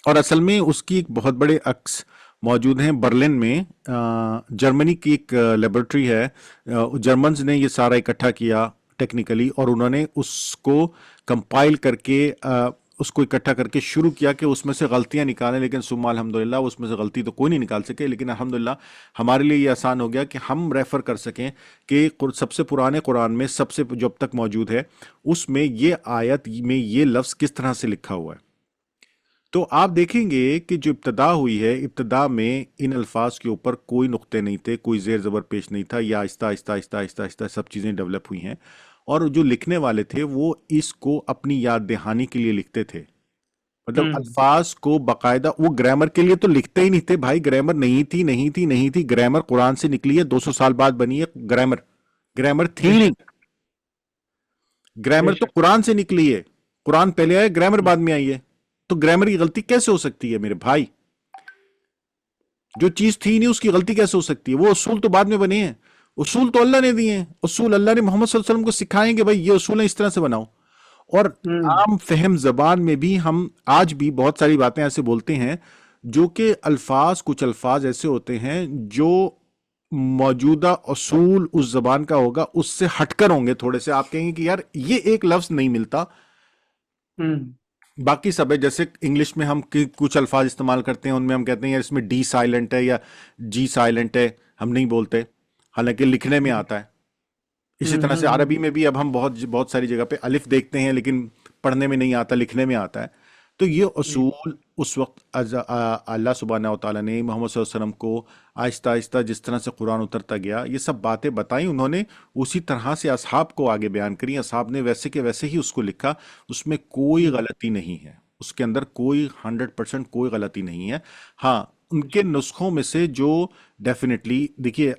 اور اصل میں اس کی ایک بہت بڑے عکس موجود ہیں برلن میں. جرمنی کی ایک لیبورٹری ہے, جرمنز نے یہ سارا اکٹھا کیا ٹیکنیکلی, اور انہوں نے اس کو کمپائل کر کے اس کو اکٹھا کر کے شروع کیا کہ اس میں سے غلطیاں نکالیں. لیکن ثم الحمدللہ اس میں سے غلطی تو کوئی نہیں نکال سکے, لیکن الحمدللہ ہمارے لیے یہ آسان ہو گیا کہ ہم ریفر کر سکیں کہ سب سے پرانے قرآن میں سب سے جو اب تک موجود ہے اس میں یہ آیت میں یہ لفظ کس طرح سے لکھا ہوا ہے. تو آپ دیکھیں گے کہ جو ابتدا ہوئی ہے, ابتدا میں ان الفاظ کے اوپر کوئی نقطے نہیں تھے, کوئی زیر زبر پیش نہیں تھا, یا آہستہ آہستہ آہستہ آہستہ آہستہ سب چیزیں ڈیولپ ہوئی ہیں. اور جو لکھنے والے تھے وہ اس کو اپنی یاد دہانی کے لیے لکھتے تھے. مطلب الفاظ کو باقاعدہ, وہ گرامر کے لیے تو لکھتے ہی نہیں تھے بھائی. گرامر نہیں تھی نہیں تھی نہیں تھی. گرامر قرآن سے نکلی ہے, 200 سال بعد بنی ہے گرامر. گرامر تھی نہیں. گرامر تو قرآن سے نکلی ہے, قرآن پہلے آیا, گرامر بعد میں آئی ہے. تو گرامر کی غلطی کیسے ہو سکتی ہے میرے بھائی؟ جو چیز تھی نہیں اس کی غلطی کیسے ہو سکتی ہے؟ وہ اصول تو بعد میں بنے ہیں. اصول تو اللہ نے دیے ہیں, اصول اللہ نے محمد صلی اللہ علیہ وسلم کو سکھائیں کہ بھائی یہ اصول ہیں, اس طرح سے بناؤ. اور عام فہم زبان میں بھی ہم آج بھی بہت ساری باتیں ایسے بولتے ہیں جو کہ الفاظ, کچھ الفاظ ایسے ہوتے ہیں جو موجودہ اصول اس زبان کا ہوگا اس سے ہٹ کر ہوں گے تھوڑے سے. آپ کہیں گے کہ یار یہ ایک لفظ نہیں ملتا, باقی سب ہے. جیسے انگلش میں ہم کچھ الفاظ استعمال کرتے ہیں, ان میں ہم کہتے ہیں یار اس میں ڈی سائلنٹ ہے یا جی سائلنٹ ہے, ہم نہیں بولتے, حالانکہ لکھنے میں آتا ہے. اسی طرح سے عربی میں بھی اب ہم بہت ساری جگہ پہ الف دیکھتے ہیں لیکن پڑھنے میں نہیں آتا, لکھنے میں آتا ہے. تو یہ اصول اس وقت اللہ سبحانہ و تعالیٰ نے محمد صلی اللہ علیہ وسلم کو آہستہ آہستہ جس طرح سے قرآن اترتا گیا, یہ سب باتیں بتائیں انہوں نے, اسی طرح سے اصحاب کو آگے بیان کری. اصحاب نے ویسے کہ ویسے ہی اس کو لکھا, اس میں کوئی غلطی نہیں ہے, اس کے اندر کوئی 100% کوئی غلطی نہیں ہے. ہاں ان کے نسخوں میں سے جو ڈیفینیٹلی دیکھیے,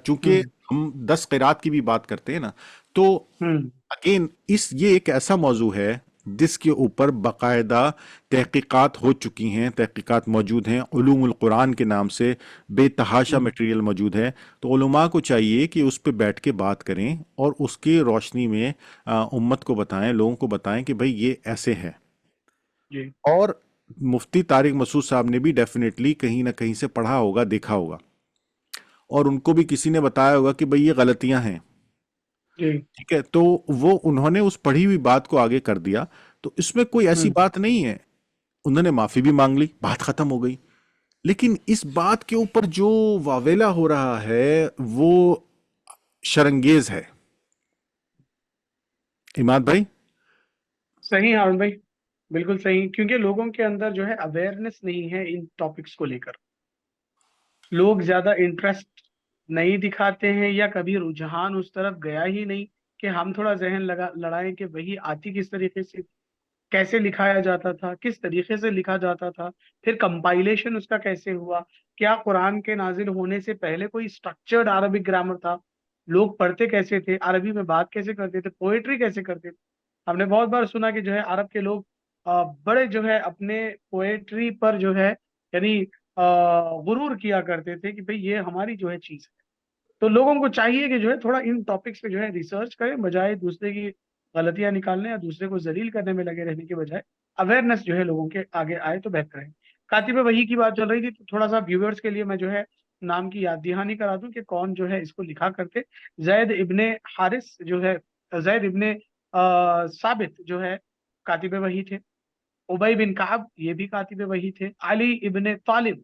چونکہ ہم 10 قرات کی بھی بات کرتے ہیں نا, تو اگین یہ ایک ایسا موضوع ہے جس کے اوپر باقاعدہ تحقیقات ہو چکی ہیں, تحقیقات موجود ہیں, علوم القرآن کے نام سے بے تحاشا مٹیریل موجود ہے. تو علماء کو چاہیے کہ اس پہ بیٹھ کے بات کریں اور اس کی روشنی میں امت کو بتائیں, لوگوں کو بتائیں کہ بھئی یہ ایسے ہے. اور مفتی طارق مسعود صاحب نے بھی ڈیفینیٹلی کہیں نہ کہیں سے پڑھا ہوگا, دیکھا ہوگا, اور ان کو بھی کسی نے بتایا ہوگا کہ بھئی یہ غلطیاں ہیں. ٹھیک ہے, تو وہ انہوں نے اس پڑھی ہوئی بات کو آگے کر دیا. تو اس میں کوئی ایسی بات نہیں ہے, انہوں نے معافی بھی مانگ لی, بات ختم ہو گئی. لیکن اس بات کے اوپر جو واویلا ہو رہا ہے وہ شرنگیز ہے. عماد بھائی صحیح ہارون بھائی, بالکل صحیح, کیونکہ لوگوں کے اندر جو ہے اویئرنیس نہیں ہے ان ٹاپکس کو لے کر. لوگ زیادہ انٹرسٹ نہیں دکھاتے ہیں, یا کبھی رجحان اس طرف گیا ہی نہیں کہ ہم تھوڑا ذہن لڑائیں کہ وہی آتی کس طریقے سے, کیسے لکھایا جاتا تھا, کس طریقے سے لکھا جاتا تھا, پھر کمپائلیشن اس کا کیسے ہوا, کیا قرآن کے نازل ہونے سے پہلے کوئی اسٹرکچرڈ عربک گرامر تھا, لوگ پڑھتے کیسے تھے, عربی میں بات کیسے کرتے تھے, پوئٹری کیسے کرتے تھے. ہم نے بہت بار سنا کہ جو ہے عرب کے لوگ بڑے جو ہے اپنے پوئٹری پر جو ہے یعنی غرور کیا کرتے تھے کہ بھئی یہ ہماری جو ہے چیز ہے. تو لوگوں کو چاہیے کہ جو ہے تھوڑا ان ٹاپکس پہ جو ہے ریسرچ کریں, بجائے دوسرے کی غلطیاں نکالنے یا دوسرے کو ذلیل کرنے میں لگے رہنے کے بجائے اویئرنیس جو ہے لوگوں کے آگے آئے تو بہتر ہے. کاتب وحی کی بات چل رہی تھی, تو تھوڑا سا ویورز کے لیے میں جو ہے نام کی یاد دہانی کرا دوں کہ کون جو ہے اس کو لکھا کرتے. زید ابن حارث جو ہے, زید ابن ثابت جو ہے کاتب وحی تھے. ابی بن کعب یہ بھی کاتب وحی تھے. علی ابن طالب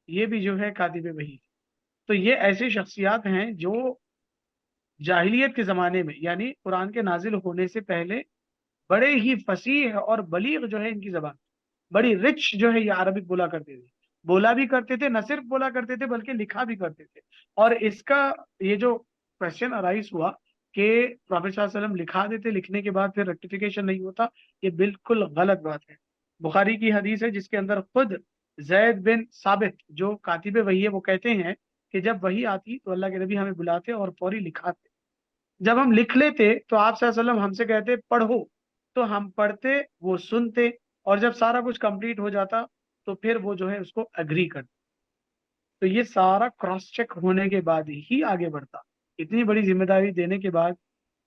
یہ بھی جو ہے کاتب وحی تھے. تو یہ ایسی شخصیات ہیں جو جاہلیت کے زمانے میں، یعنی قرآن کے نازل ہونے سے پہلے بڑے ہی فصیح اور بلیغ جو ہے ان کی زبان، بڑی رچ جو ہے یہ عربک بولا کرتے تھے، بولا بھی کرتے تھے، نہ صرف بولا کرتے تھے بلکہ لکھا بھی کرتے تھے۔ اور اس کا یہ جو کوشچن ارائز ہوا کہ پرافیٹ صلی اللہ علیہ وسلم لکھا دیتے، لکھنے کے بعد پھر ریکٹیفیکیشن نہیں ہوتا، یہ بالکل غلط بات ہے۔ بخاری کی حدیث ہے جس کے اندر خود زید بن ثابت جو کاتب وحی ہے وہ کہتے ہیں کہ جب وحی آتی تو اللہ کے نبی ہمیں بلاتے اور فوری لکھاتے، جب ہم لکھ لیتے تو آپ صلی اللہ علیہ وسلم ہم سے کہتے پڑھو، تو ہم پڑھتے، وہ سنتے، اور جب سارا کچھ کمپلیٹ ہو جاتا تو پھر وہ جو ہے اس کو اگری کرتے۔ تو یہ سارا کراس چیک ہونے کے بعد ہی آگے بڑھتا۔ اتنی بڑی ذمہ داری دینے کے بعد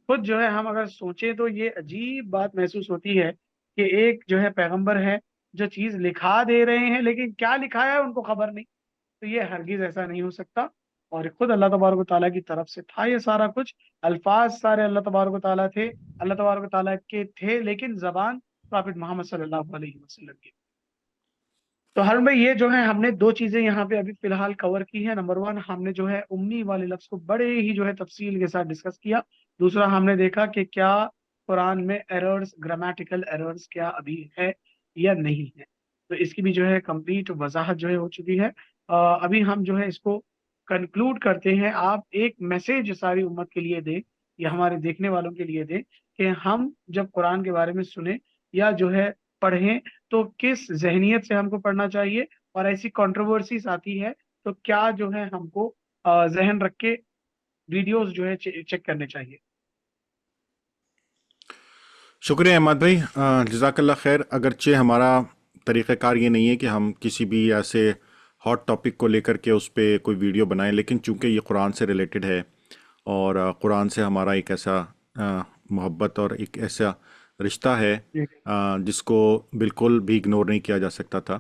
خود جو ہے ہم اگر سوچیں تو یہ عجیب بات محسوس ہوتی ہے کہ ایک جو ہے پیغمبر ہے جو چیز لکھا دے رہے ہیں لیکن کیا لکھا ہے ان کو خبر نہیں۔ تو یہ ہرگز ایسا نہیں ہو سکتا، اور خود اللہ تبارک و تعالیٰ کی طرف سے تھا یہ سارا کچھ، الفاظ سارے اللہ تبارک و تعالیٰ تھے، اللہ تبارک و تعالیٰ کے تھے، لیکن زبان پرافٹ محمد صلی اللہ علیہ وسلم کی۔ تو ہر میں یہ جو ہے ہم نے دو چیزیں یہاں پہ ابھی فی الحال کور کی ہیں۔ نمبر ون، ہم نے جو ہے امی والے لفظ کو بڑے ہی جو ہے تفصیل کے ساتھ ڈسکس کیا۔ دوسرا، ہم نے دیکھا کہ کیا قرآن میں ایررز، گرامیٹیکل ایررز کیا ابھی ہے یا نہیں ہے، تو اس کی بھی جو ہے کمپلیٹ وضاحت جو ہے ہو چکی ہے۔ ابھی ہم جو ہے اس کو کنکلوڈ کرتے ہیں۔ آپ ایک میسج ساری امت کے لیے دیں یا ہمارے دیکھنے والوں کے لیے دیں کہ ہم جب قرآن کے بارے میں سنیں یا جو ہے پڑھیں تو کس ذہنیت سے ہم کو پڑھنا چاہیے، اور ایسی کنٹروورسیز آتی ہے تو کیا جو ہے ہم کو ذہن رکھ کے ویڈیوز جو ہے چیک کرنے چاہیے۔ شکریہ احمد بھائی، جزاک اللہ خیر۔ اگرچہ ہمارا طریقہ کار یہ نہیں ہے کہ ہم کسی بھی ایسے ہاٹ ٹاپک کو لے کر کے اس پہ کوئی ویڈیو بنائیں، لیکن چونکہ یہ قرآن سے ریلیٹڈ ہے اور قرآن سے ہمارا ایک ایسا محبت اور ایک ایسا رشتہ ہے جس کو بالکل بھی اگنور نہیں کیا جا سکتا تھا،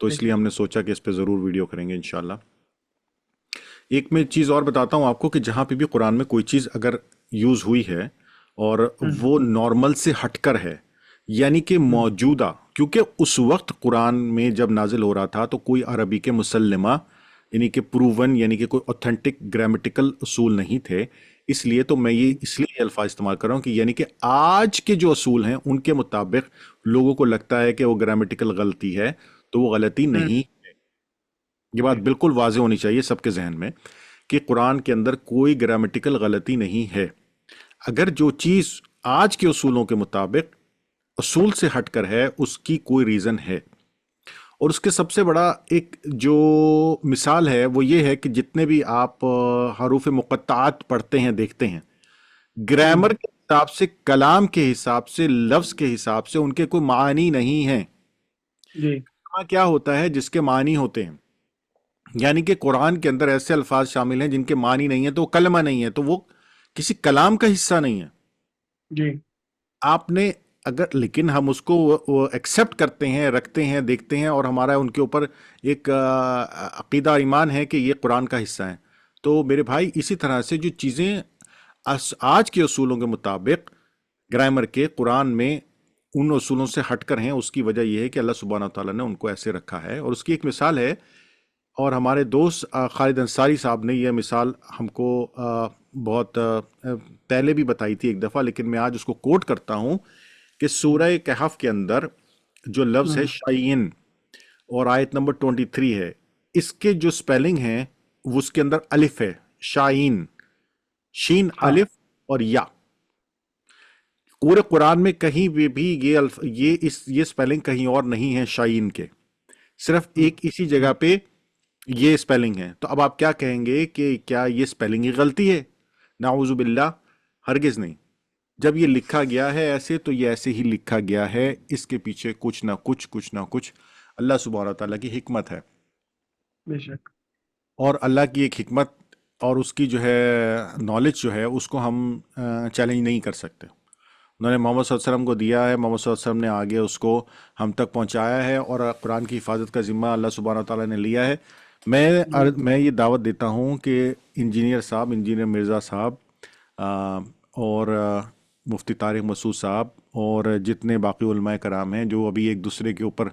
تو اس لیے ہم نے سوچا کہ اس پہ ضرور ویڈیو کریں گے انشاءاللہ۔ ایک میں چیز اور بتاتا ہوں آپ کو کہ جہاں پہ بھی قرآن میں کوئی چیز اگر یوز ہوئی ہے اور وہ نارمل سے ہٹ کر ہے، یعنی کہ موجودہ، کیونکہ اس وقت قرآن میں جب نازل ہو رہا تھا تو کوئی عربی کے مسلمہ یعنی کہ پروون یعنی کہ کوئی اوتھینٹک گرامیٹیکل اصول نہیں تھے، اس لیے تو میں یہ اس لیے الفاظ استعمال کر رہا ہوں کہ یعنی کہ آج کے جو اصول ہیں ان کے مطابق لوگوں کو لگتا ہے کہ وہ گرامیٹیکل غلطی ہے، تو وہ غلطی نہیں ہے۔ یہ بات بالکل واضح ہونی چاہیے سب کے ذہن میں کہ قرآن کے اندر کوئی گرامیٹیکل غلطی نہیں ہے۔ اگر جو چیز آج کے اصولوں کے مطابق اصول سے ہٹ کر ہے اس کی کوئی ریزن ہے، اور اس کے سب سے بڑا ایک جو مثال ہے وہ یہ ہے کہ جتنے بھی آپ حروف مقطعات پڑھتے ہیں دیکھتے ہیں، گرامر کے حساب سے، کلام کے حساب سے، لفظ کے حساب سے ان کے کوئی معنی نہیں ہیں۔ کیا ہوتا ہے جس کے معنی ہوتے ہیں، یعنی کہ قرآن کے اندر ایسے الفاظ شامل ہیں جن کے معنی نہیں ہیں تو وہ کلمہ نہیں ہے، تو وہ کسی کلام کا حصہ نہیں ہے۔ جی آپ نے اگر، لیکن ہم اس کو ایکسیپٹ کرتے ہیں، رکھتے ہیں، دیکھتے ہیں، اور ہمارا ان کے اوپر ایک عقیدہ ایمان ہے کہ یہ قرآن کا حصہ ہے۔ تو میرے بھائی اسی طرح سے جو چیزیں آج کے اصولوں کے مطابق گرامر کے قرآن میں ان اصولوں سے ہٹ کر ہیں، اس کی وجہ یہ ہے کہ اللہ سبحانہ تعالیٰ نے ان کو ایسے رکھا ہے، اور اس کی ایک مثال ہے، اور ہمارے دوست خالد انصاری صاحب نے یہ مثال ہم کو بہت پہلے بھی بتائی تھی ایک دفعہ، لیکن میں آج اس کو کوٹ کرتا ہوں کہ سورہ کہف کے اندر جو لفظ ہے شائین اور آیت نمبر 23 ہے، اس کے جو سپیلنگ ہیں وہ اس کے اندر الف ہے، شائین، شین الف اور یا۔ پورے قرآن میں کہیں بھی یہ سپیلنگ کہیں اور نہیں ہے شائین کے، صرف ایک اسی جگہ پہ یہ سپیلنگ ہے۔ تو اب آپ کیا کہیں گے کہ کیا یہ سپیلنگ ہی غلطی ہے؟ نعوذ باللہ، ہرگز نہیں۔ جب یہ لکھا گیا ہے ایسے تو یہ ایسے ہی لکھا گیا ہے، اس کے پیچھے کچھ نہ کچھ اللہ سبحانہ تعالیٰ کی حکمت ہے، بے شک۔ اور اللہ کی ایک حکمت اور اس کی جو ہے نالج جو ہے اس کو ہم چیلنج نہیں کر سکتے۔ انہوں نے محمد صلی اللہ علیہ وسلم کو دیا ہے، محمد صلی اللہ علیہ وسلم نے آگے اس کو ہم تک پہنچایا ہے، اور قرآن کی حفاظت کا ذمہ اللہ سبحانہ تعالیٰ نے لیا ہے۔ میں یہ دعوت دیتا ہوں کہ انجینئر مرزا صاحب اور مفتی طارق مسعود صاحب اور جتنے باقی علماء کرام ہیں جو ابھی ایک دوسرے کے اوپر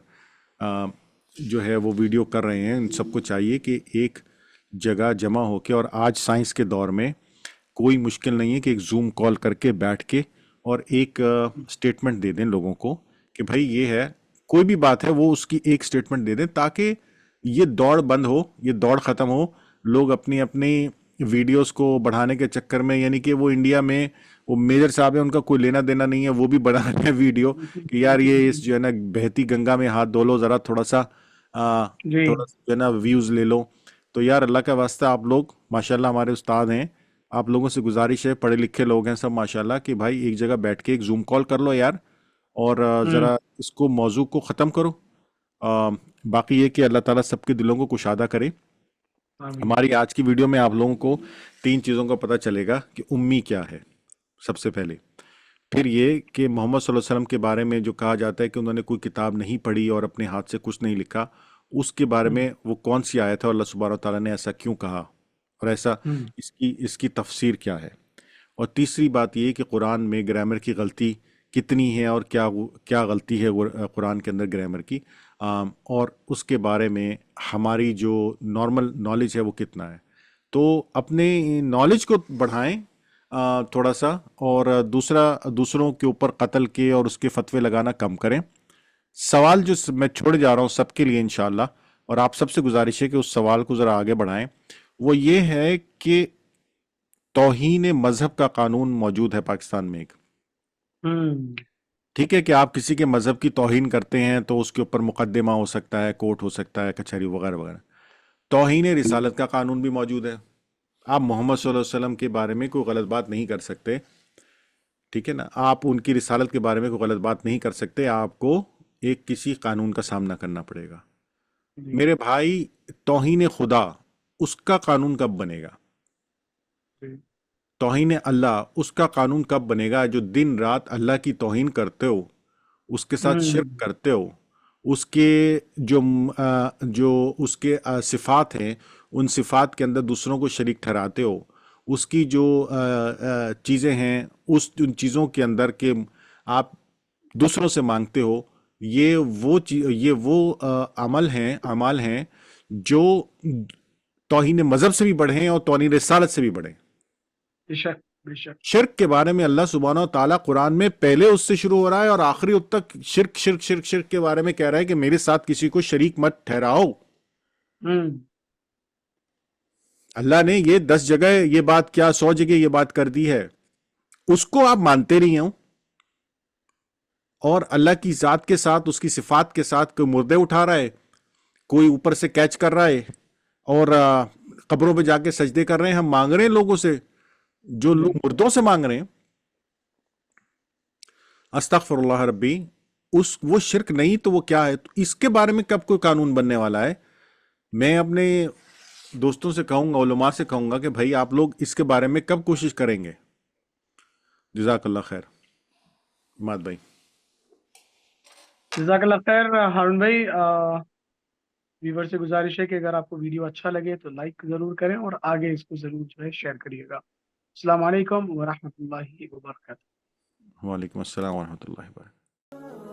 جو ہے وہ ویڈیو کر رہے ہیں، ان سب کو چاہیے کہ ایک جگہ جمع ہو کے، اور آج سائنس کے دور میں کوئی مشکل نہیں ہے کہ ایک زوم کال کر کے بیٹھ کے اور ایک سٹیٹمنٹ دے دیں لوگوں کو کہ بھائی یہ ہے، کوئی بھی بات ہے وہ اس کی ایک سٹیٹمنٹ دے دیں تاکہ یہ دوڑ بند ہو، یہ دوڑ ختم ہو. لوگ اپنی اپنی ویڈیوز کو بڑھانے کے چکر میں، یعنی کہ وہ انڈیا میں وہ میجر صاحب ہیں، ان کا کوئی لینا دینا نہیں ہے، وہ بھی بڑھا رہے ہیں ویڈیو کہ یار یہ اس جو ہے نا بہتی گنگا میں ہاتھ دھو لو ذرا، تھوڑا سا جی جو ہے نا ویوز لے لو. تو یار اللہ کا واسطہ آپ لوگ ماشاءاللہ ہمارے استاد ہیں، آپ لوگوں سے گزارش ہے، پڑھے لکھے لوگ ہیں سب ماشاءاللہ، کہ بھائی ایک جگہ بیٹھ کے ایک زوم کال کر لو یار، اور ذرا اس کو موضوع کو ختم کرو. باقی یہ کہ اللہ تعالیٰ سب کے دلوں کو کشادہ کرے. آمین. ہماری آج کی ویڈیو میں آپ لوگوں کو 3 چیزوں کا پتہ چلے گا کہ امی کیا ہے سب سے پہلے، پھر یہ کہ محمد صلی اللہ علیہ وسلم کے بارے میں جو کہا جاتا ہے کہ انہوں نے کوئی کتاب نہیں پڑھی اور اپنے ہاتھ سے کچھ نہیں لکھا، اس کے بارے میں وہ کون سی آیت ہے اور اللہ سبحانہ وتعالیٰ نے ایسا کیوں کہا اور ایسا اس کی تفسیر کیا ہے. اور تیسری بات یہ کہ قرآن میں گرامر کی غلطی کتنی ہے اور کیا غلطی ہے قرآن کے اندر گرامر کی، اور اس کے بارے میں ہماری جو نارمل نالج ہے وہ کتنا ہے. تو اپنے نالج کو بڑھائیں تھوڑا سا، اور دوسروں کے اوپر قتل کے اور اس کے فتوے لگانا کم کریں. سوال جو میں چھوڑ جا رہا ہوں سب کے لیے انشاءاللہ، اور آپ سب سے گزارش ہے کہ اس سوال کو ذرا آگے بڑھائیں، وہ یہ ہے کہ توہین مذہب کا قانون موجود ہے پاکستان میں ایک. ٹھیک ہے کہ آپ کسی کے مذہب کی توہین کرتے ہیں تو اس کے اوپر مقدمہ ہو سکتا ہے، کورٹ ہو سکتا ہے، کچہری وغیرہ وغیرہ. توہین رسالت کا قانون بھی موجود ہے. آپ محمد صلی اللہ علیہ وسلم کے بارے میں کوئی غلط بات نہیں کر سکتے، ٹھیک ہے نا، آپ ان کی رسالت کے بارے میں کوئی غلط بات نہیں کر سکتے، آپ کو ایک کسی قانون کا سامنا کرنا پڑے گا. میرے بھائی توہین خدا اس کا قانون کب بنے گا؟ توہین اللہ اس کا قانون کب بنے گا؟ جو دن رات اللہ کی توہین کرتے ہو، اس کے ساتھ شرک کرتے ہو، اس کے جو اس کے صفات ہیں ان صفات کے اندر دوسروں کو شریک ٹھہراتے ہو، اس کی جو چیزیں ہیں ان چیزوں کے اندر کہ آپ دوسروں سے مانگتے ہو، یہ وہ اعمال ہیں جو توہین مذہب سے بھی بڑھے ہیں اور توہین رسالت سے بھی بڑھے. شرک کے بارے میں اللہ سبحانہ و تعالیٰ قرآن میں پہلے اس سے شروع ہو رہا ہے اور آخری اب تک شرک شرک شرک شرک کے بارے میں کہہ رہا ہے کہ میرے ساتھ کسی کو شریک مت ٹھہراؤ. اللہ نے یہ 10 جگہ یہ بات، کیا 100 جگہ یہ بات کر دی ہے، اس کو آپ مانتے نہیں ہو، اور اللہ کی ذات کے ساتھ، اس کی صفات کے ساتھ کوئی مردے اٹھا رہا ہے، کوئی اوپر سے کیچ کر رہا ہے، اور قبروں پہ جا کے سجدے کر رہے ہیں. ہم مانگ رہے ہیں لوگوں سے جو لوگ مردوں سے مانگ رہے ہیں. استغفر اللہ ربی. وہ شرک نہیں تو وہ کیا ہے؟ تو اس کے بارے میں کب کوئی قانون بننے والا ہے؟ میں اپنے دوستوں سے کہوں گا، علماء سے کہوں گا کہ بھائی آپ لوگ اس کے بارے میں کب کوشش کریں گے؟ جزاک اللہ خیر. مات بھائی. جزاک اللہ خیر. ہارون بھائی، ویور سے گزارش ہے کہ اگر آپ کو ویڈیو اچھا لگے تو لائک ضرور کریں اور آگے اس کو ضرور جو ہے شیئر کریے گا. السلام علیکم ورحمۃ اللہ وبرکاتہ. وعلیکم السلام ورحمۃ اللہ وبرکاتہ.